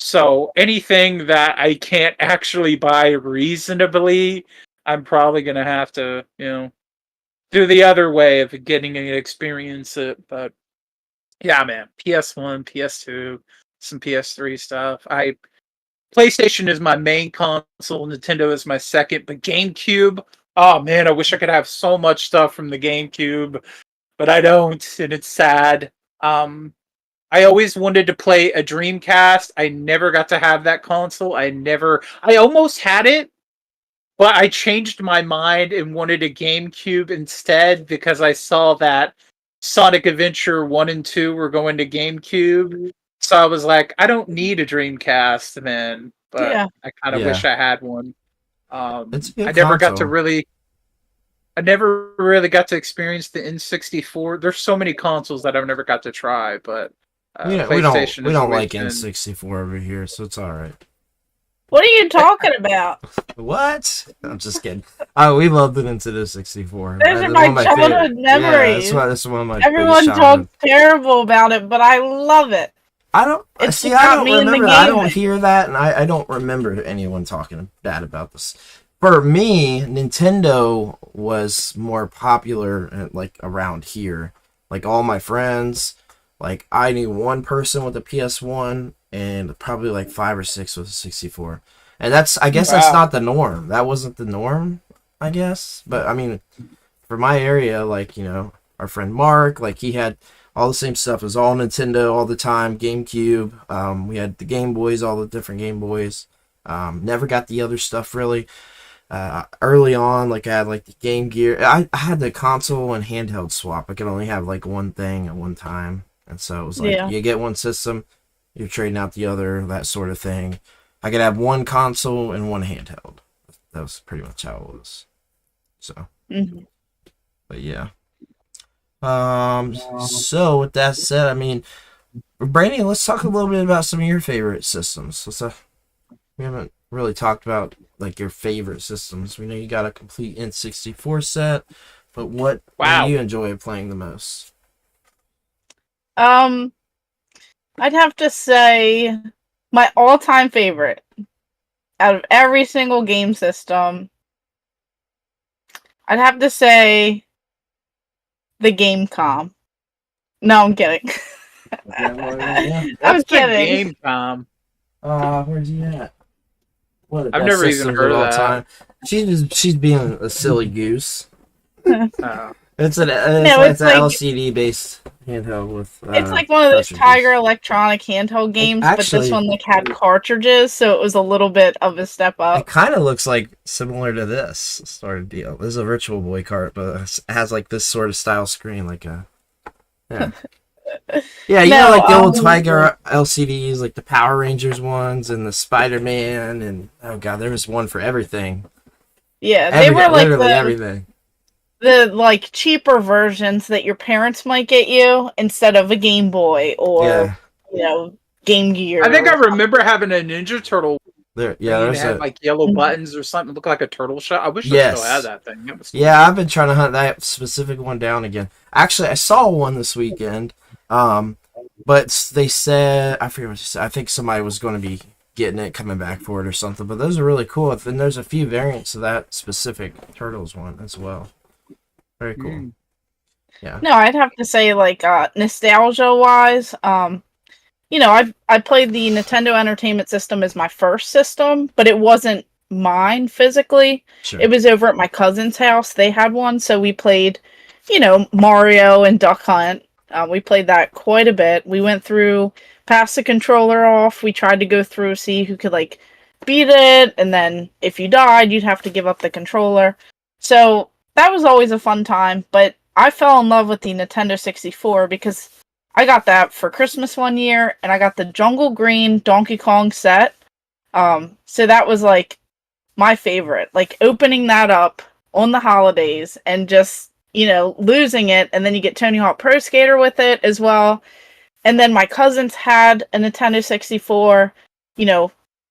So anything that I can't actually buy reasonably, I'm probably gonna have to, do the other way of getting to experience it. But yeah, man, PS1, PS2, some PS3 stuff. PlayStation is my main console, Nintendo is my second, but GameCube, oh man, I wish I could have so much stuff from the GameCube, but I don't, and it's sad. I always wanted to play a Dreamcast. I never got to have that console. I almost had it, but I changed my mind and wanted a GameCube instead because I saw that Sonic Adventure 1 and 2 were going to GameCube. So I was like, I don't need a Dreamcast then, but Yeah. I kind of wish I had one. It's a good I never got to console. really I never really got to experience the N64. There's so many consoles that I've never got to try, but PlayStation we has don't always like been- N64 over here, so it's all right. What are you talking about? What? I'm just kidding. Oh, we loved the Nintendo 64. Those are One my of my childhood favorite- memories. Yeah, that's one of my Everyone biggest childhood- talks terrible about it, but I love it. I don't It's see. just I not don't me in the remember. I game. don't hear that, and I don't remember anyone talking bad about this. For me, Nintendo was more popular, like around here. Like all my friends, like I knew one person with a PS1, and probably like 5 or 6 with a 64. And I guess that's Wow. not the norm. That wasn't the norm, I guess. But I mean, for my area, like our friend Mark, like he had all the same stuff. It was all Nintendo all the time. GameCube. We had the Game Boys, all the different Game Boys. Never got the other stuff really. Early on, like I had like the Game Gear. I had the console and handheld swap. I could only have like one thing at one time, and so it was like you get one system, you're trading out the other, that sort of thing. I could have one console and one handheld. That was pretty much how it was. So, but yeah. So with that said, I mean, Brandi, let's talk a little bit about some of your favorite systems. We haven't really talked about like your favorite systems. We know you got a complete N64 set, but what do you enjoy playing the most? I'd have to say my all-time favorite out of every single game system. I'd have to say the Gamecom. No, I'm kidding. I'm kidding. Gamecom. Where's he at? One of the I've best never even systems heard of of all that. time. She's being a silly goose. Oh. It's an it's like- LCD based handheld with. It's like one of those cartridges. Tiger Electronic handheld games, but Actually- this one like had cartridges, so it was a little bit of a step It up. kind of looks like similar to this sort of deal. This is a Virtual Boy cart, but it has like this sort of style screen, like a. Yeah. Yeah, you know, like the old Tiger LCDs, like the Power Rangers ones and the Spider-Man, and oh god, there was one for everything. Yeah, they were like literally the everything. like cheaper versions that your parents might get you instead of a Game Boy or Game Gear. I think I remember having a Ninja Turtle. There, Yeah, there's had a. like yellow buttons or something. It looked like a turtle shell. I wish I Yes. still had that thing. That was Yeah, I've been trying to hunt that specific one down again. Actually, I saw one this weekend, but they said I forget what they said. I think somebody was going to be getting it, coming back for it or something. But those are really cool. And there's a few variants of that specific Turtles one as well. Very cool. Yeah. No, I'd have to say like nostalgia wise, I played the Nintendo Entertainment System as my first system, but it wasn't mine physically. Sure. It was over at my cousin's house. They had one, so we played, Mario and Duck Hunt. We played that quite a bit. We went through, passed the controller off. We tried to go through, see who could like beat it, and then if you died, you'd have to give up the controller. So that was always a fun time, but I fell in love with the Nintendo 64 because I got that for Christmas one year, and I got the Jungle Green Donkey Kong set. So that was like my favorite. Like opening that up on the holidays and just, losing it, and then you get Tony Hawk Pro Skater with it as well. And then my cousins had a Nintendo 64,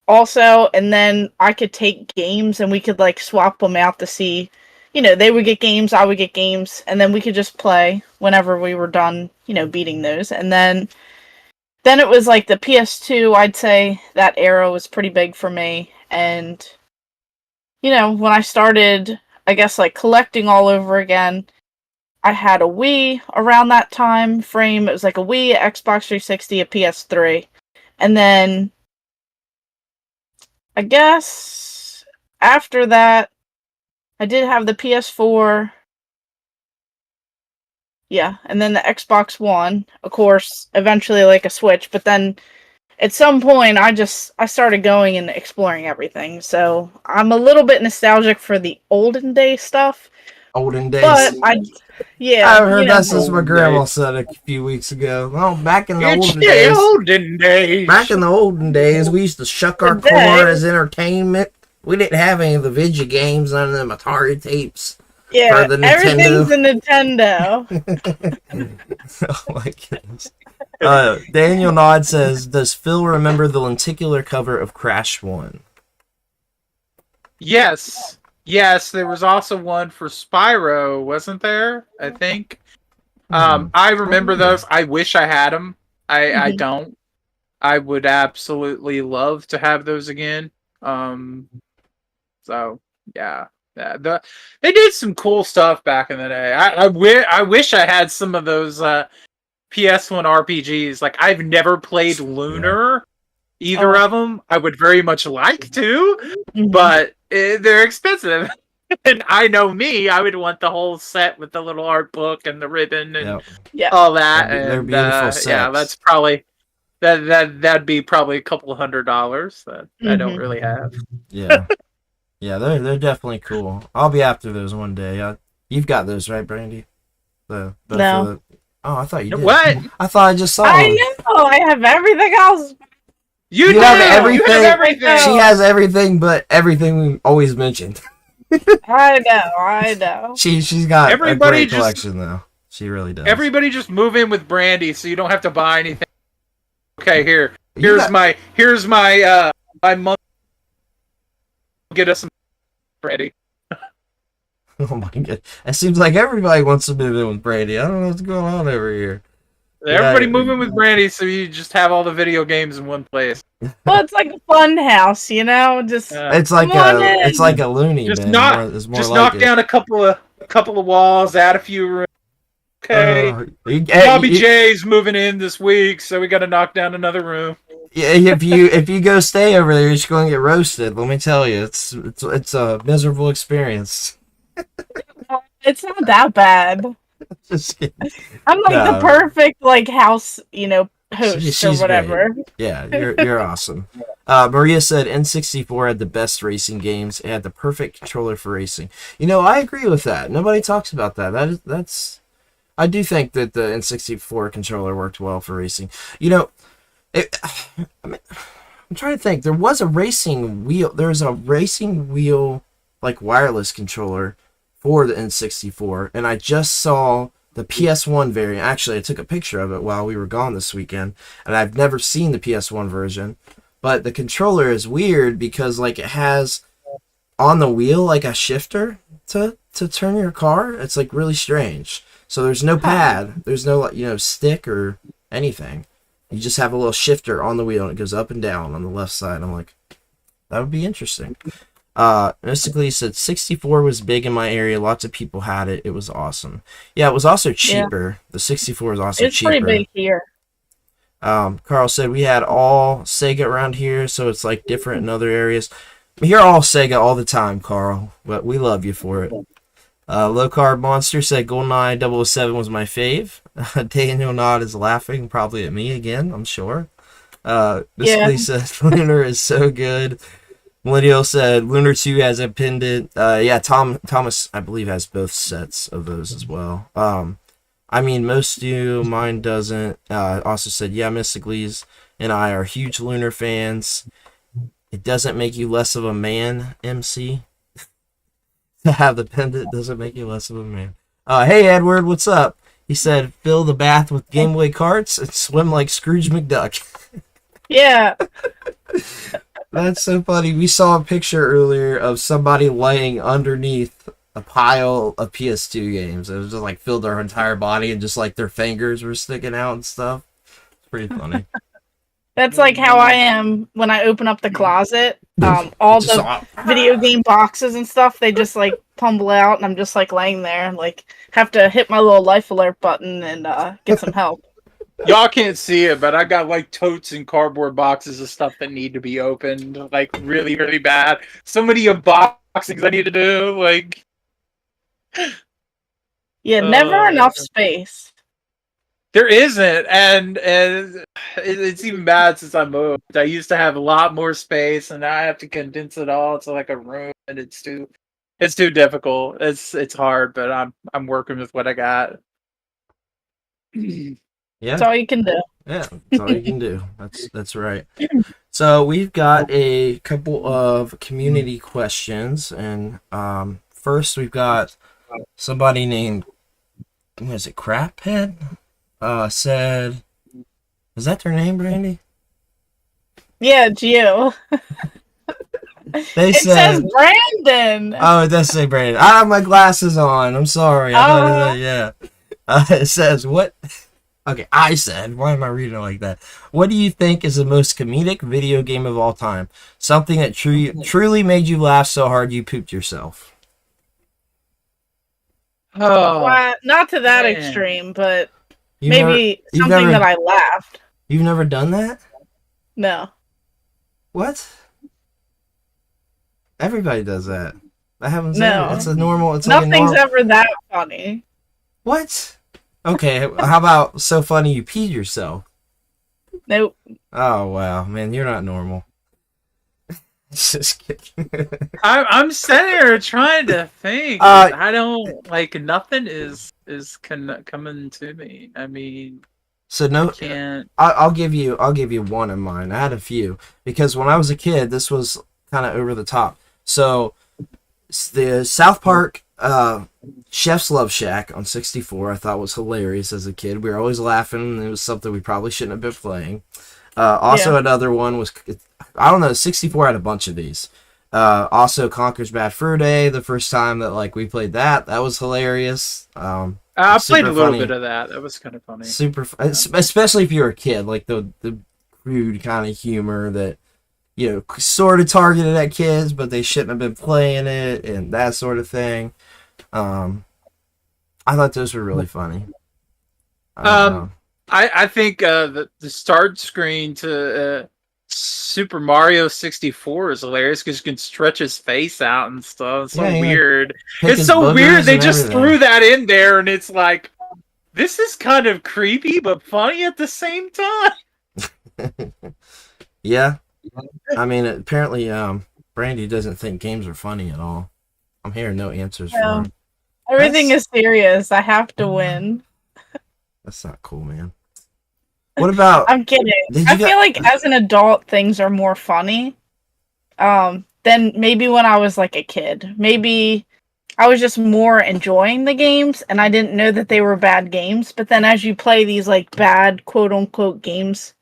also, and then I could take games and we could like swap them out to see, they would get games, I would get games, and then we could just play whenever we were done, beating those. And then then it was like the PS2, I'd say that era was pretty big for me. And, when I started, I guess, like collecting all over again, I had a Wii around that time frame. It was like a Wii, Xbox 360, a PS3. And then, I guess, after that, I did have the PS4. Yeah, and then the Xbox One, of course, eventually like a Switch, but then at some point I started going and exploring everything. So I'm a little bit nostalgic for the olden day stuff. Olden days. But I heard that since my grandma said a few weeks ago. Well, back in the olden days. Back in the olden days, we used to shuck our core as entertainment. We didn't have any of the video games, none of them Atari tapes. Yeah, everything's a Nintendo. Oh my goodness. Daniel Nod says, does Phil remember the lenticular cover of Crash 1? Yes, there was also one for Spyro, wasn't there? I think. I remember those. I wish I had them. I don't. I would absolutely love to have those again. So, yeah. They did some cool stuff back in the day. I wish I had some of those PS1 RPGs. Like, I've never played Lunar, either of them. I would very much like to, but they're expensive. And I know me, I would want the whole set with the little art book and the ribbon and all that. They're beautiful sets. Yeah, that's probably that'd be probably a couple $100 that I don't really have. Yeah. Yeah, they're definitely cool. I'll be after those one day. You've got those, right, Brandi? No. I thought you did. What? I thought I just saw them. I know. I have everything else. You have everything. You have everything. She has everything, but everything we always mentioned. I know. She's got a great collection, though. She really does. Everybody just move in with Brandi, so you don't have to buy anything. Okay, here's my month. Get us some Brandi. Oh my god! It seems like everybody wants to move in with Brandi. I don't know what's going on over here. Everybody moving with Brandi, so you just have all the video games in one place. Well, it's like a fun house, Just it's like a loony bin. Knock down a couple of walls, add a few rooms. Okay, Bobby J's moving in this week, so we got to knock down another room. Yeah, if you go stay over there, you're just going to get roasted. Let me tell you, it's a miserable experience. It's not that bad. I'm like the perfect house, host or whatever. Great. Yeah, you're awesome. Maria said N64 had the best racing games. It had the perfect controller for racing. I agree with that. Nobody talks about that. That's. I do think that the N64 controller worked well for racing. I'm trying to think. There was a racing wheel. There's a racing wheel, wireless controller for the N64, and I just saw the PS1 variant. Actually, I took a picture of it while we were gone this weekend, and I've never seen the PS1 version. But the controller is weird because it has on the wheel a shifter to turn your car. It's really strange. So there's no pad. There's no stick or anything. You just have a little shifter on the wheel, and it goes up and down on the left side. I'm like, that would be interesting. Mystically said 64 was big in my area. Lots of people had it. It was awesome. Yeah, it was also cheaper. Yeah. The 64 was also cheaper. It's pretty big here. Carl said we had all Sega around here, so it's different in other areas. We hear all Sega all the time, Carl, but we love you for it. Low Carb Monster said GoldenEye 007 was my fave. Daniel Nod is laughing, probably at me again, I'm sure. Mystically says Lunar is so good. Millennial said Lunar 2 has a pendant. Thomas, I believe, has both sets of those as well. Most do, mine doesn't. Also said, Mystically's and I are huge Lunar fans. It doesn't make you less of a man, MC. To have the pendant doesn't make you less of a man. Hey, Edward, what's up? He said, fill the bath with Game Boy carts and swim like Scrooge McDuck. Yeah. That's so funny. We saw a picture earlier of somebody laying underneath a pile of PS2 games. It was just filled their entire body and just their fingers were sticking out and stuff. It's pretty funny. That's like how I am when I open up the closet. All the video game boxes and stuff, they just like tumble out, and I'm just like laying there and like have to hit my little life alert button and get some help. Y'all can't see it, but I got like totes and cardboard boxes of stuff that need to be opened, like really, really bad. So many unboxings I need to do, like. Yeah, never enough space. There isn't, and it's even bad since I moved. I used to have a lot more space, and now I have to condense it all to like a room, and it's too difficult. It's hard, but I'm working with what I got. Yeah, that's all you can do. Yeah, that's all you can do. That's right. So we've got a couple of community questions, and first we've got somebody named, what is it, Craphead? Said, is that their name, Brandi? Yeah, it's you. It says Brandon. Oh, it does say Brandon. I have my glasses on. I'm sorry. Yeah. It says, what? Okay, I said, why am I reading it like that? What do you think is the most comedic video game of all time? Something that truly made you laugh so hard you pooped yourself. Oh, well, not to that extreme, but maybe something that I laughed. You've never done that? No. What? Everybody does that. I haven't seen it. It's a normal. It's nothing's ever that funny. What? Okay, how about so funny you peed yourself? Nope. Oh wow, man, you're not normal. Just kidding. I'm sitting here trying to think. I don't like nothing is coming to me. I mean, so no, can't. I'll give you one of mine. I had a few because when I was a kid, this was kind of over the top. So the South Park Chef's Love Shack on 64, I thought was hilarious as a kid. We were always laughing, and it was something we probably shouldn't have been playing. Another one was, I don't know, 64 had a bunch of these. Also Conker's Bad Fur Day, the first time that like we played that was hilarious. I played a little bit of that. That was kind of funny. Super, especially if you're a kid, like the crude kind of humor that, you know, sort of targeted at kids, but they shouldn't have been playing it and that sort of thing. I thought those were really funny. I think the start screen to Super Mario 64 is hilarious because you can stretch his face out and stuff. It's so weird. It's so weird. They just threw that in there, and it's like, this is kind of creepy but funny at the same time. Yeah. I mean, apparently, Brandi doesn't think games are funny at all. I'm hearing no answers from him. Everything is serious. I have to win. That's not cool, man. What about... I'm kidding. I feel like as an adult, things are more funny than maybe when I was like a kid. Maybe I was just more enjoying the games, and I didn't know that they were bad games. But then as you play these like bad quote-unquote games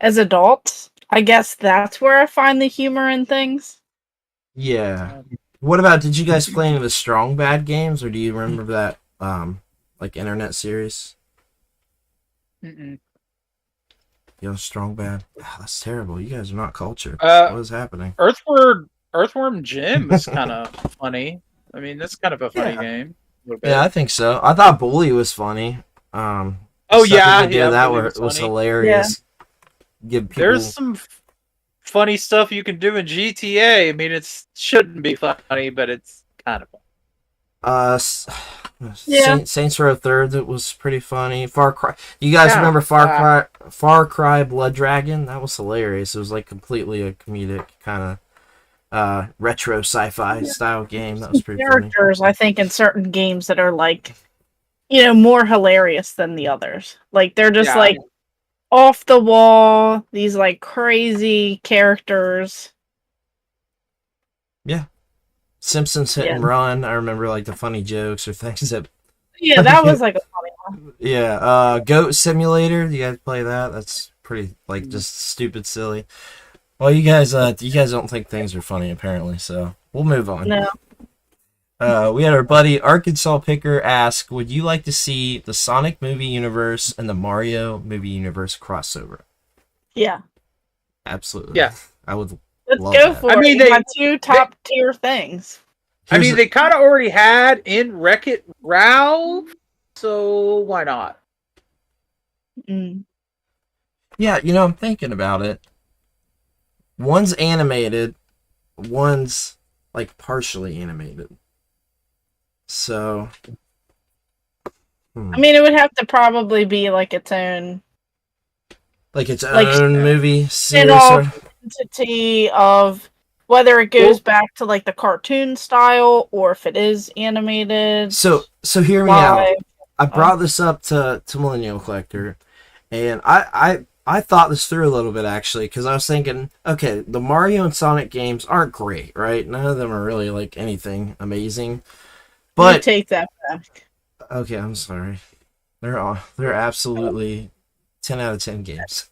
as adults, I guess that's where I find the humor in things. Yeah. What about, did you guys play any of the Strong Bad games, or do you remember that like internet series? Mm-mm. Yo, Strong Bad. Oh, that's terrible. You guys are not cultured. What is happening? Earthworm Jim is kind of funny. I mean, that's kind of a funny game. Yeah, I think so. I thought Bully was funny. That was hilarious. Yeah. There's some funny stuff you can do in GTA. I mean, it shouldn't be funny, but it's kind of fun. Saints Row Third, that was pretty funny. Far Cry. You guys remember Far Cry Blood Dragon? That was hilarious. It was like completely a comedic kind of retro sci-fi style game. That was pretty funny. Characters, I think, in certain games that are like, you know, more hilarious than the others. Like they're just like off the wall, these like crazy characters. Yeah. Simpsons Hit and Run. I remember like the funny jokes or things that. Yeah, that was like a funny one. Yeah, Goat Simulator. You guys play that? That's pretty like just stupid silly. Well, you guys don't think things are funny apparently, so we'll move on. No. We had our buddy Arkansas Picker ask, would you like to see the Sonic movie universe and the Mario movie universe crossover? Yeah. Absolutely. Yeah. I would Let's love go that. for I it. mean, We got two top tier things. I mean, they kind of already had in Wreck-It Ralph, so why not? Mm. Yeah, I'm thinking about it. One's animated, one's like partially animated. So, I mean, it would have to probably be like its own, like its like, own movie series. spin-off entity of whether it goes back to like the cartoon style or if it is animated. So hear me out. I brought this up to Millennial Collector, and I thought this through a little bit actually, because I was thinking, okay, the Mario and Sonic games aren't great, right? None of them are really like anything amazing. But you take that back. Okay, I'm sorry. They're absolutely 10 out of 10 games.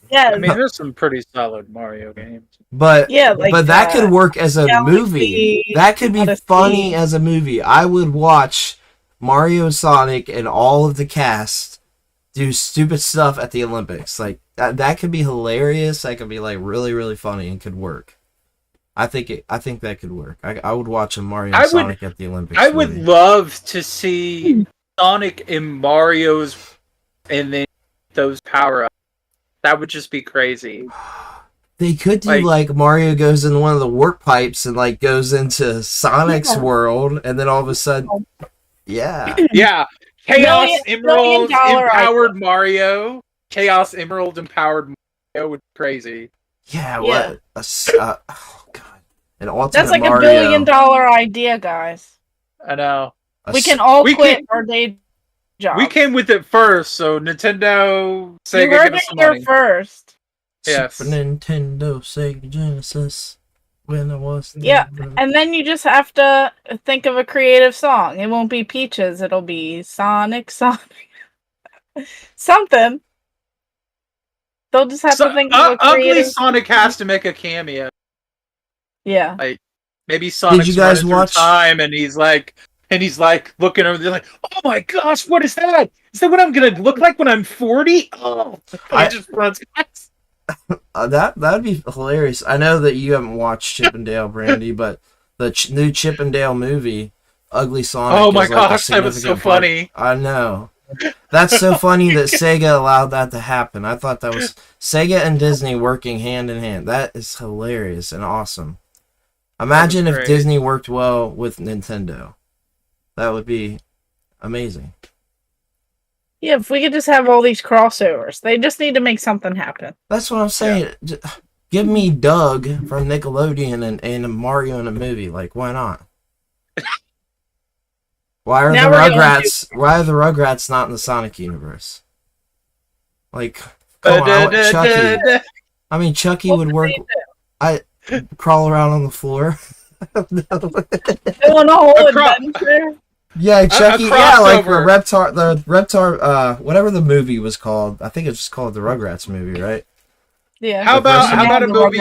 Yeah, I mean, there's some pretty solid Mario games. But yeah, like, but that could work as a Galaxy movie. That could be Odyssey. funny as a movie. I would watch Mario, Sonic, and all of the cast do stupid stuff at the Olympics. Like that could be hilarious. That could be like really, really funny and could work. I think that could work. I would watch a Mario and Sonic at the Olympics. I would love to see Sonic and Mario's, and then those power ups. That would just be crazy. They could do like Mario goes in one of the warp pipes and like goes into Sonic's world, and then all of a sudden, yeah, Chaos Emerald empowered Mario. Chaos Emerald empowered Mario would be crazy. Yeah, what? Oh god, an ultimate That's like Mario. $1 billion idea, guys. I know. We can all quit our day job. We came with it first, so Nintendo, Sega, you heard give us it some here money. first. Yes. Super Nintendo, Sega Genesis. When I was and then you just have to think of a creative song. It won't be Peaches. It'll be Sonic. Something. They'll just have to think of a creative. Ugly Sonic has to make a cameo. Yeah. Like maybe Sonic's Did you guys watch time, and he's like looking over there, like, oh my gosh, what is that? Is that what I'm gonna look like when I'm 40? Oh, I just runs. that would be hilarious. I know that you haven't watched Chip and Dale, Brandi, but the new Chip and Dale movie, Ugly Sonic. Oh my gosh, that was so funny. I know. That's so funny that Sega allowed that to happen. I thought that was Sega and Disney working hand in hand. That is hilarious and awesome. Imagine if Disney worked well with Nintendo. That would be amazing. Yeah, if we could just have all these crossovers. They just need to make something happen. That's what I'm saying. Yeah. Give me Doug from Nickelodeon and Mario in a movie. Like, why not? Why are the Rugrats not in the Sonic universe? Like, come on, Chucky. I mean, Chucky would work. I crawl around on the floor. Doing a whole adventure. Yeah, Chucky. Yeah, like the Reptar. Whatever the movie was called. I think it's just called the Rugrats movie, right? Yeah. How about a movie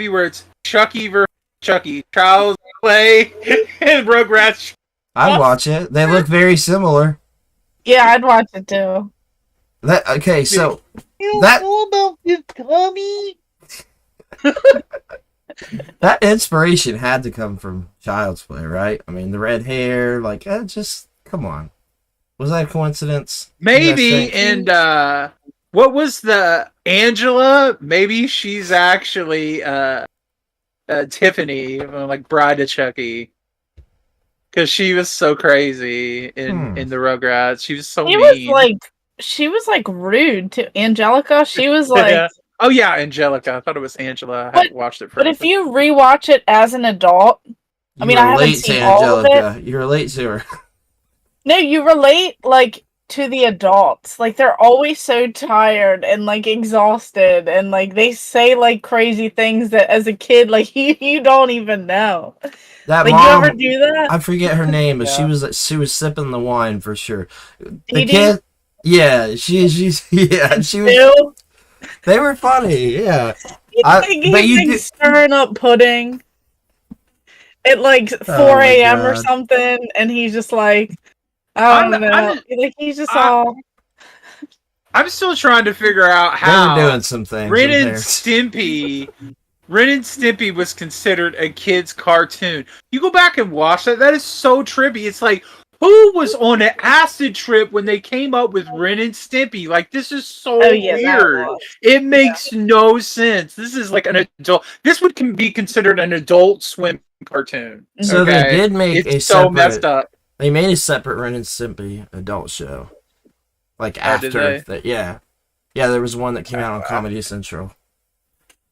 where it's Chucky versus Chucky, Child's Play, and Rugrats? I'd watch it. They look very similar. Yeah, I'd watch it too. So you know about this Tommy? That inspiration had to come from Child's Play, right? I mean, the red hair, like, just come on. Was that a coincidence? Maybe. And what was the Angela? Maybe she's actually Tiffany, like Bride of Chucky, because she was so crazy in the Rugrats. She was so mean. She was like rude to Angelica. She was like. Yeah. Oh yeah, Angelica. I thought it was Angela. I hadn't watched it first. But if you rewatch it as an adult, I haven't seen all of it. You relate to her. No, you relate like to the adults. Like they're always so tired and like exhausted, and like they say like crazy things that as a kid, like you don't even know. That like mom, you ever do that? I forget her name, but she was sipping the wine for sure. The Dee kid, yeah, she was. Bill? They were funny, yeah. He's stirring up pudding at like 4 a.m. or something, and he's just like, I don't know. Like he's just all. I'm still trying to figure out how they were doing some things. Ren and Stimpy was considered a kid's cartoon. You go back and watch that. That is so trippy. It's like, who was on an acid trip when they came up with Ren and Stimpy? Like, this is so weird. It makes no sense. This is like an adult. This would be considered an Adult Swim cartoon. So they did make it's so messed up. They made a separate Ren and Stimpy adult show. Like after that, yeah. There was one that came out on Comedy Central.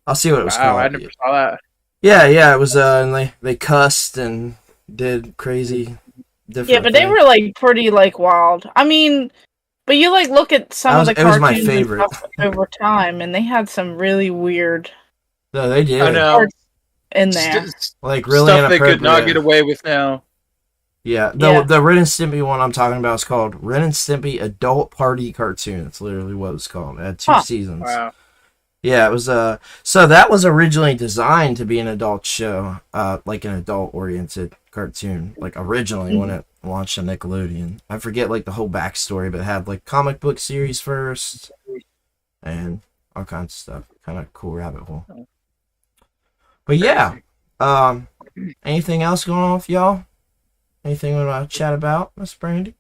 I'll see what it was called. I never saw that. Yeah, it was. And they cussed and did crazy different. Yeah, but they were like pretty like wild. I mean, but you like look at some of the cartoons it was my favorite. Over time, and they had some really weird. No, they did. I know. In there, like really stuff they could not get away with now. Yeah, the Ren and Stimpy one I'm talking about is called Ren and Stimpy Adult Party Cartoon. That's literally what it's called. It had 2 seasons. Wow. Yeah, it was so that was originally designed to be an adult show, like an adult-oriented cartoon, like originally when it launched on Nickelodeon. I forget like the whole backstory, but it had like comic book series first and all kinds of stuff. Kind of cool rabbit hole. But yeah, anything else going on with y'all? Anything we want to chat about, Miss Brandi?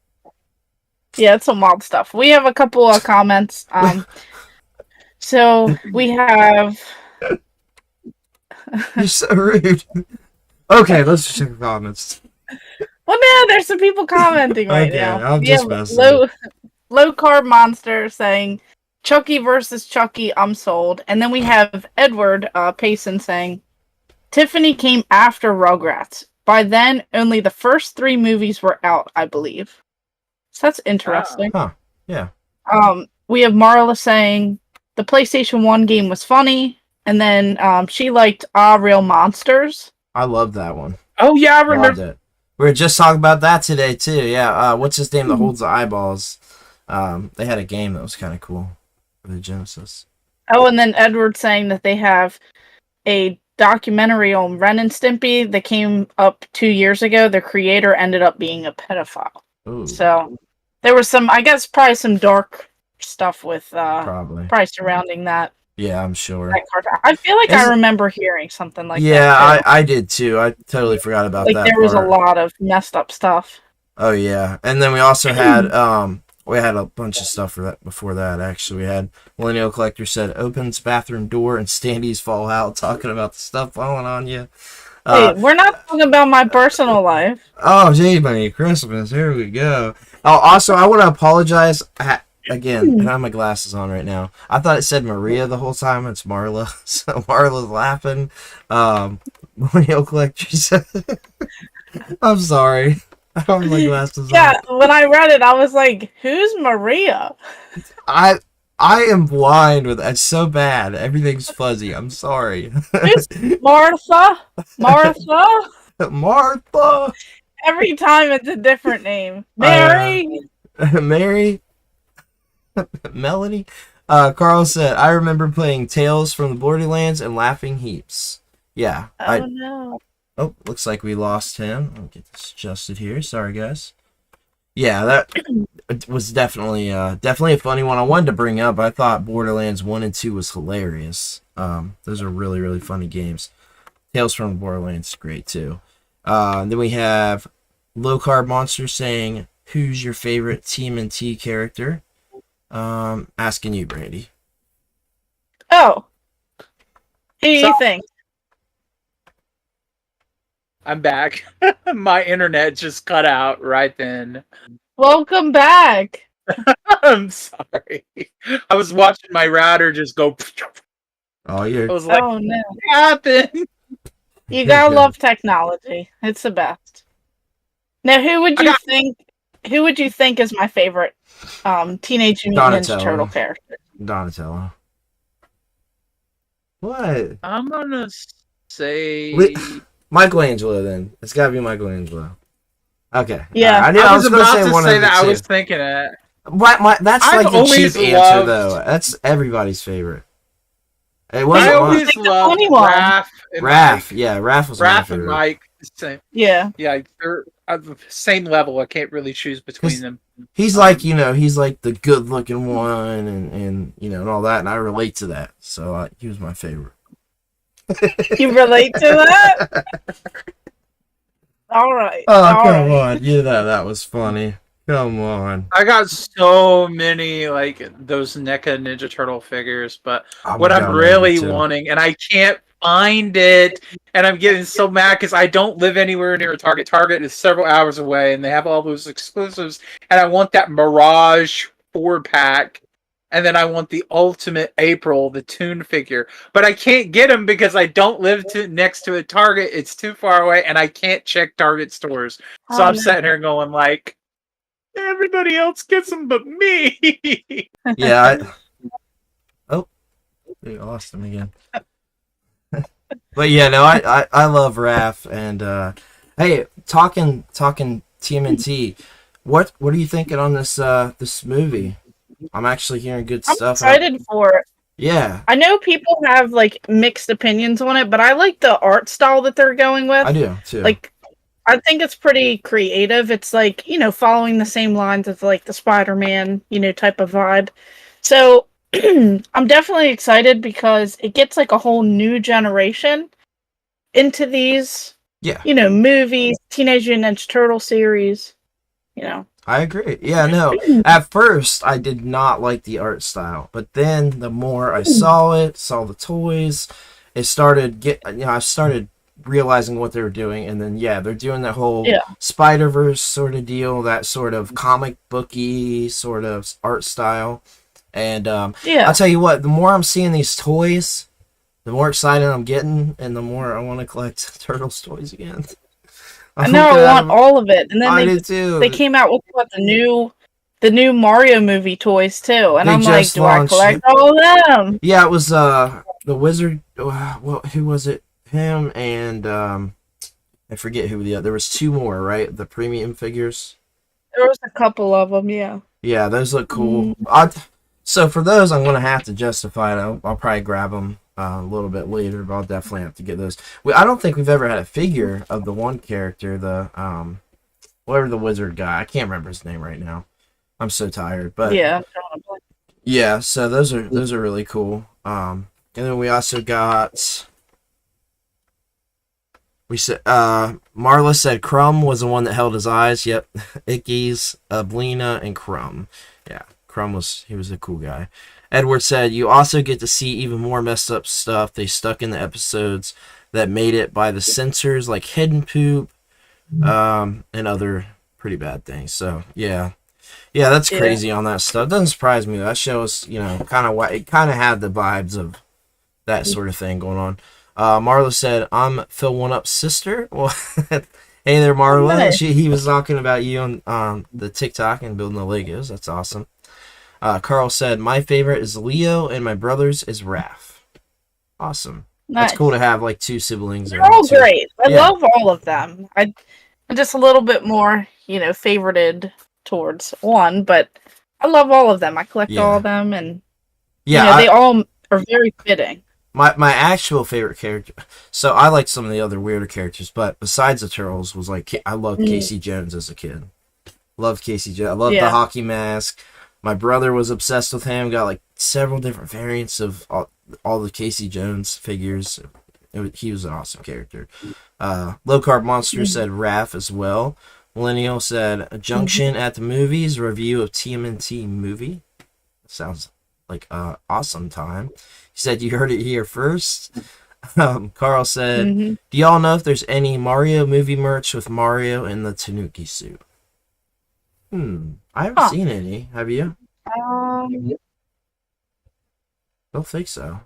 Yeah, it's some wild stuff. We have a couple of comments. So we have. You're so rude. Okay, let's check the comments. Well, no, there's some people commenting right now. I'm just messing. Low carb monster saying, "Chucky versus Chucky, I'm sold." And then we have Edward Payson saying, "Tiffany came after Rugrats. By then, only the first 3 movies were out, I believe." So that's interesting. Huh. Yeah. We have Marla saying the PlayStation 1 game was funny, and then she liked Real Monsters. I love that one. Oh yeah, I remember it. We were just talking about that today too. Yeah. What's his name that holds the eyeballs? They had a game that was kind of cool for the Genesis. Oh, and then Edward saying that they have a documentary on Ren and Stimpy that came up 2 years ago. The creator ended up being a pedophile. Ooh. So there was some, I guess, probably some dark stuff with probably surrounding that. Yeah, I'm sure. I feel like I remember hearing something like that. Yeah, I did too. I totally forgot about that. Like there was a lot of messed up stuff. Oh yeah, and then we also had we had a bunch of stuff for that before that. Actually, we had Millennial Collector said opens bathroom door and standees fall out, talking about the stuff falling on you. Hey, we're not talking about my personal life. Oh, gee, Merry Christmas! Here we go. Oh, also, I want to apologize. Again, I have my glasses on right now. I thought it said Maria the whole time. It's Marla. So Marla's laughing. Millennial Collector said, I'm sorry. I don't have my glasses on. Yeah, when I read it, I was like, who's Maria? I am blind with it's so bad. Everything's fuzzy. I'm sorry. Who's Martha? Martha? Martha. Every time it's a different name. Mary. Mary. Melody. Carl said, I remember playing Tales from the Borderlands and laughing heaps. Yeah. No. Oh, looks like we lost him. I'll get this adjusted here. Sorry, guys. Yeah, that was definitely a funny one. I wanted to bring up. I thought Borderlands 1 and 2 was hilarious. Those are really, really funny games. Tales from the Borderlands is great, too. Then we have Low Carb Monster saying, who's your favorite TMNT character? Asking you, Brandi. Oh. Who do you think? I'm back. My internet just cut out right then. Welcome back. I'm sorry. I was watching my router just go. Oh, you're. I was like, oh no! What happened? You gotta love technology. It's the best. Now, who would you think? Who would you think is my favorite Teenage Mutant Ninja Turtle character? Donatello. What? I'm gonna say Michelangelo. Then it's gotta be Michelangelo. Okay. Yeah, I was about to say that. I was thinking that. That's like the cheap answer, though. That's everybody's favorite. It wasn't. I always loved Raph. Raph, yeah, Raph was my favorite. And Mike. Same. Yeah. Yeah, they're at the same level. I can't really choose between them. he's like, he's like the good looking one and all that, and I relate to that. So he was my favorite. You relate to that? All right. Oh, come on. Yeah, that was funny. Come on. I got so many like those NECA Ninja Turtle figures, but what I'm really wanting, and I can't find it, and I'm getting so mad because I don't live anywhere near a Target. Target is several hours away, and they have all those exclusives, and I want that Mirage 4-pack, and then I want the Ultimate April, the Toon figure, but I can't get them because I don't live next to a Target. It's too far away, and I can't check Target stores. So I'm sitting here going like, everybody else gets them but me. Yeah. We lost him again. But yeah, no, I love Raph, and hey, talking TMNT, what are you thinking on this movie? I'm actually hearing good stuff. I'm excited for it. Yeah. I know people have like mixed opinions on it, but I like the art style that they're going with. I do too. Like, I think it's pretty creative. It's like, following the same lines of like the Spider-Man, type of vibe. So I'm definitely excited because it gets like a whole new generation into these, movies, Teenage Mutant Ninja Turtle series, I agree. Yeah, no. At first, I did not like the art style, but then the more I saw the toys, it started I started realizing what they were doing, and then they're doing that whole Spider-Verse sort of deal, that sort of comic booky sort of art style. And I'll tell you what, the more I'm seeing these toys, the more excited I'm getting, and the more I want to collect Turtles toys again. I know, I want all of it. And then I did too. They came out with the new Mario movie toys too, and I'm like, do I collect all of them? Yeah, it was the Wizard. Who was it? Him and I forget who the other. There was two more, right? The premium figures. There was a couple of them, yeah. Yeah, those look cool. So for those, I'm gonna have to justify it. I'll probably grab them a little bit later, but I'll definitely have to get those. I don't think we've ever had a figure of the one character, the whatever the wizard guy. I can't remember his name right now. I'm so tired, but yeah. So those are really cool. And then we also got. We said Marla said Crumb was the one that held his eyes. Yep, Icky's, Blina, and Crumb. Yeah, Crumb was a cool guy. Edward said you also get to see even more messed up stuff they stuck in the episodes that made it by the censors, like hidden poop, and other pretty bad things. So yeah, that's crazy on that stuff. Doesn't surprise me. That shows kind of what it kind of had the vibes of that sort of thing going on. Marla said, I'm Phil1-Up's sister. Well, hey there, Marla. Nice. He was talking about you on the TikTok and building the Legos. That's awesome. Carl said, my favorite is Leo and my brother's is Raph. Awesome. Nice. That's cool to have like two siblings. They're all great. I love all of them. I'm just a little bit more, favorited towards one, but I love all of them. I collect all of them, and they all are very fitting. My actual favorite character, so I like some of the other weirder characters, but besides the Turtles was like, I loved Casey Jones as a kid. Loved Casey Jones. I loved the hockey mask. My brother was obsessed with him, got like several different variants of all the Casey Jones figures. He was an awesome character. Low Carb Monster said Raph as well. Millennial said Junction at the movies, review of TMNT movie. Sounds like awesome time. He said you heard it here first. Carl said, do y'all know if there's any Mario movie merch with Mario in the Tanuki suit? I haven't seen any. Have you? Don't think so.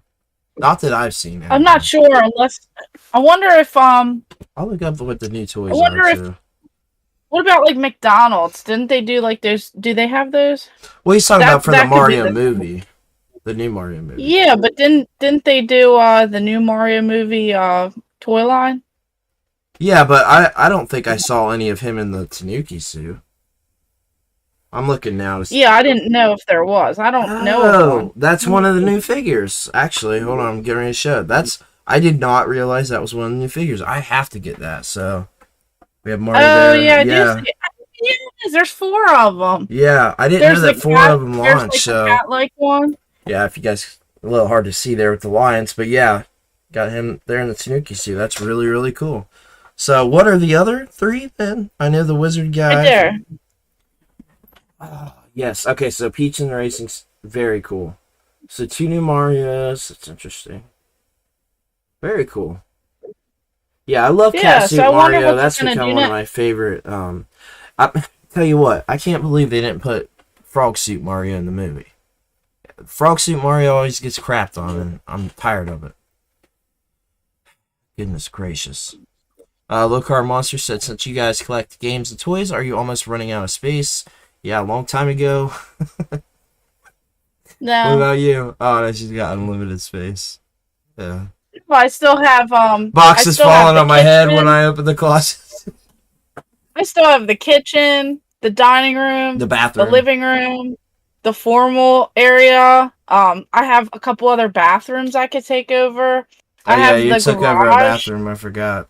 Not that I've seen it. I'm not sure, unless I wonder if I'll look up what the new toys are. What about like McDonald's? Didn't they do like those? Do they have those? Well, he's talking about for the Mario movie. The new Mario movie. Yeah, but didn't they do the new Mario movie toy line? Yeah, but I don't think I saw any of him in the Tanuki suit. I'm looking now. Yeah, I didn't know if there was. I don't know. Oh, that's one of the new figures. Actually, hold on, I'm getting ready to show. I did not realize that was one of the new figures. I have to get that. So we have Mario. Oh there. Yeah, I do see it. is. There's 4 of them. Yeah, I didn't know that 4 of them There's launched. like So the cat-like one. yeah, if you guys a little hard to see there with the lions, but yeah, got him there in the Tanuki suit. That's really really cool. So what are the other 3 then? I know the wizard guy. Right there. Yes. Okay. So Peach and the Racing's very cool. So 2 new Marios. That's interesting. Very cool. Yeah, I love Cat Suit Mario. That's become one of my favorite. I tell you what, I can't believe they didn't put Frog Suit Mario in the movie. Frog Suit Mario always gets crapped on, and I'm tired of it. Goodness gracious. Low Car Monster said, since you guys collect games and toys, are you almost running out of space? Yeah, a long time ago. No. What about you? Oh, no, she's got unlimited space. Yeah. Well, I still have boxes falling on my head when I open the closet. I still have the kitchen, the dining room, the bathroom, the living room, the formal area. I have a couple other bathrooms I could take over. You took over a bathroom. I forgot.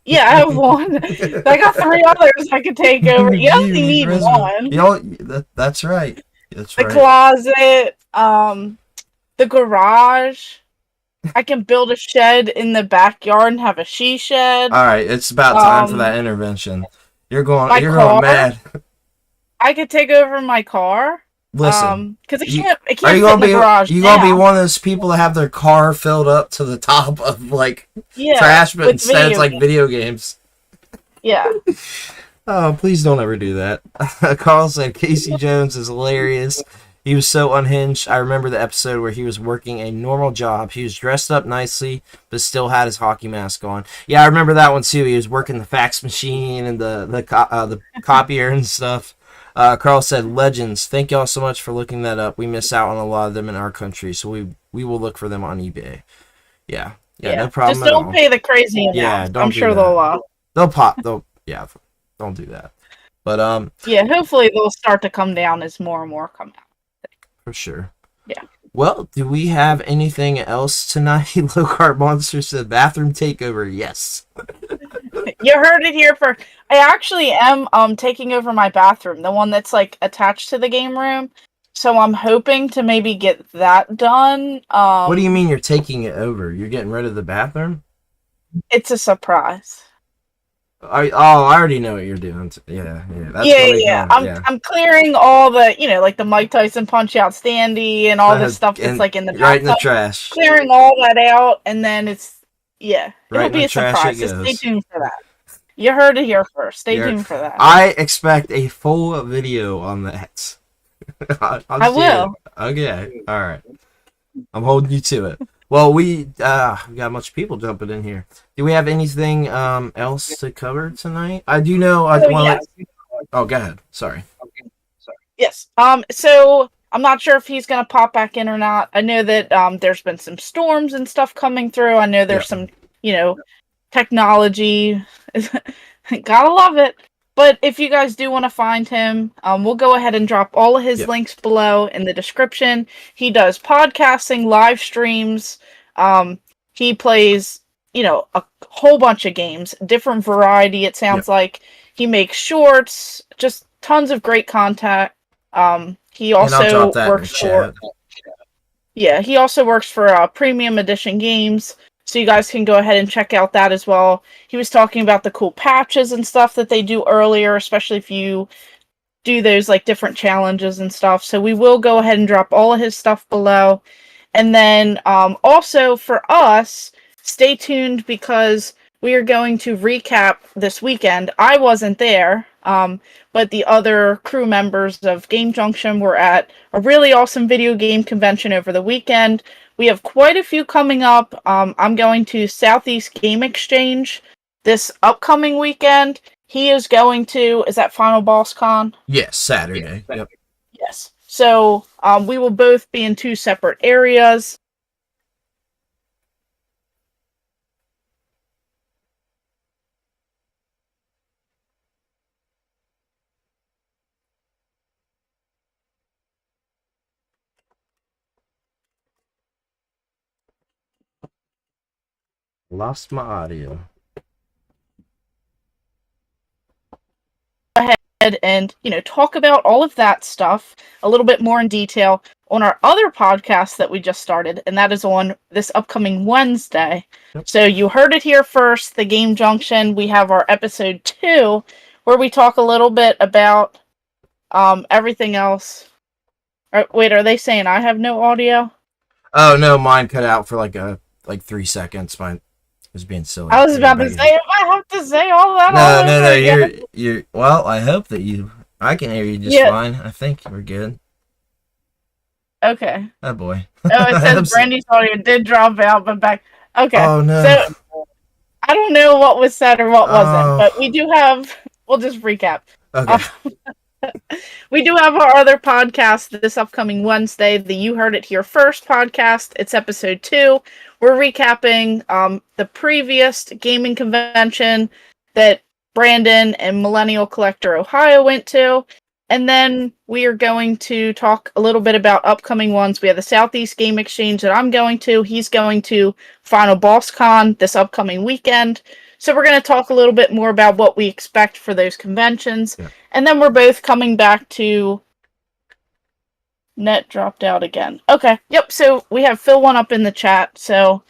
Yeah, I have one. I got 3 others I could take over. You only need one. That's right. That's right. The closet, the garage. I can build a shed in the backyard and have a she shed. All right, it's about time for that intervention. You're going mad. I could take over my car. Listen, because it can't fit in the garage. You gonna be one of those people that have their car filled up to the top of trash, but instead it's like video games. Yeah. Oh, please don't ever do that. Carl said Casey Jones is hilarious. He was so unhinged. I remember the episode where he was working a normal job. He was dressed up nicely, but still had his hockey mask on. Yeah, I remember that one too. He was working the fax machine and the copier and stuff. Carl said, legends. Thank y'all so much for looking that up. We miss out on a lot of them in our country, so we will look for them on eBay. Yeah, no problem. Just don't pay the crazy amount. Yeah, I'm sure they'll pop. Don't do that. But yeah, hopefully they'll start to come down as more and more come out. For sure. Yeah. Well, do we have anything else tonight? Low Carb Monster said bathroom takeover. Yes. You heard it here first. I actually am taking over my bathroom, the one that's like attached to the game room. So I'm hoping to maybe get that done. What do you mean you're taking it over? You're getting rid of the bathroom? It's a surprise. I already know what you're doing. I'm clearing all the, like the Mike Tyson Punch Out standee and all the stuff that's like in the right in the trash. Clearing all that out, and then it'll be a surprise. So stay tuned for that. You heard it here first. Stay tuned for that. I expect a full video on that. I will. Okay, all right. I'm holding you to it. Well, we got a bunch of people jumping in here. Do we have anything else to cover tonight? I do know. Oh, go ahead. Sorry. Yes. So I'm not sure if he's gonna pop back in or not. I know that there's been some storms and stuff coming through. I know there's some, technology. Gotta love it. But if you guys do want to find him, we'll go ahead and drop all of his links below in the description. He does podcasting, live streams. He plays, a whole bunch of games, different variety, it sounds like. He makes shorts, just tons of great content. He also works for... Yeah, he also works for Premium Edition Games. So you guys can go ahead and check out that as well. He was talking about the cool patches and stuff that they do earlier, especially if you do those different challenges and stuff. So we will go ahead and drop all of his stuff below. And then also for us, stay tuned because we are going to recap this weekend. I wasn't there, but the other crew members of Game Junction were at a really awesome video game convention over the weekend. We have quite a few coming up. I'm going to Southeast Game Exchange this upcoming weekend. He is going to... Is that Final Boss Con? Yes, Saturday. Yep. Yes. So we will both be in 2 separate areas. Lost my audio. Go ahead ahead and, talk about all of that stuff a little bit more in detail on our other podcast that we just started, and that is on this upcoming Wednesday. Yep. So you heard it here first, the Game Junction. We have our episode 2, where we talk a little bit about everything else. Wait, are they saying I have no audio? Oh no, mine cut out for like 3 seconds. Mine was being silly. I was about to say, if I have to say all that. No. You're. Well, I hope that I can hear you just fine. I think we're good. Okay. Oh boy. It says Brandi's audio did drop out, but back. Okay. Oh no. So I don't know what was said or what wasn't, but we do have. We'll just recap. Okay. We do have our other podcast this upcoming Wednesday, the You Heard It Here First podcast. It's episode 2. We're recapping the previous gaming convention that Brandon and Millennial Collector Ohio went to. And then we are going to talk a little bit about upcoming ones. We have the Southeast Game Exchange that I'm going to. He's going to Final Boss Con this upcoming weekend. So we're going to talk a little bit more about what we expect for those conventions. Yeah. And then we're both coming back to... Net dropped out again. Okay, yep, so we have Phil1-Up in the chat. So,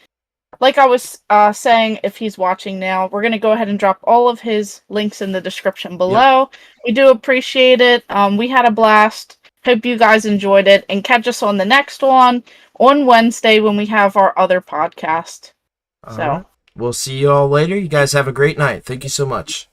like I was saying, if he's watching now, we're going to go ahead and drop all of his links in the description below. Yep. We do appreciate it. We had a blast. Hope you guys enjoyed it. And catch us on the next one on Wednesday when we have our other podcast. We'll see you all later. You guys have a great night. Thank you so much.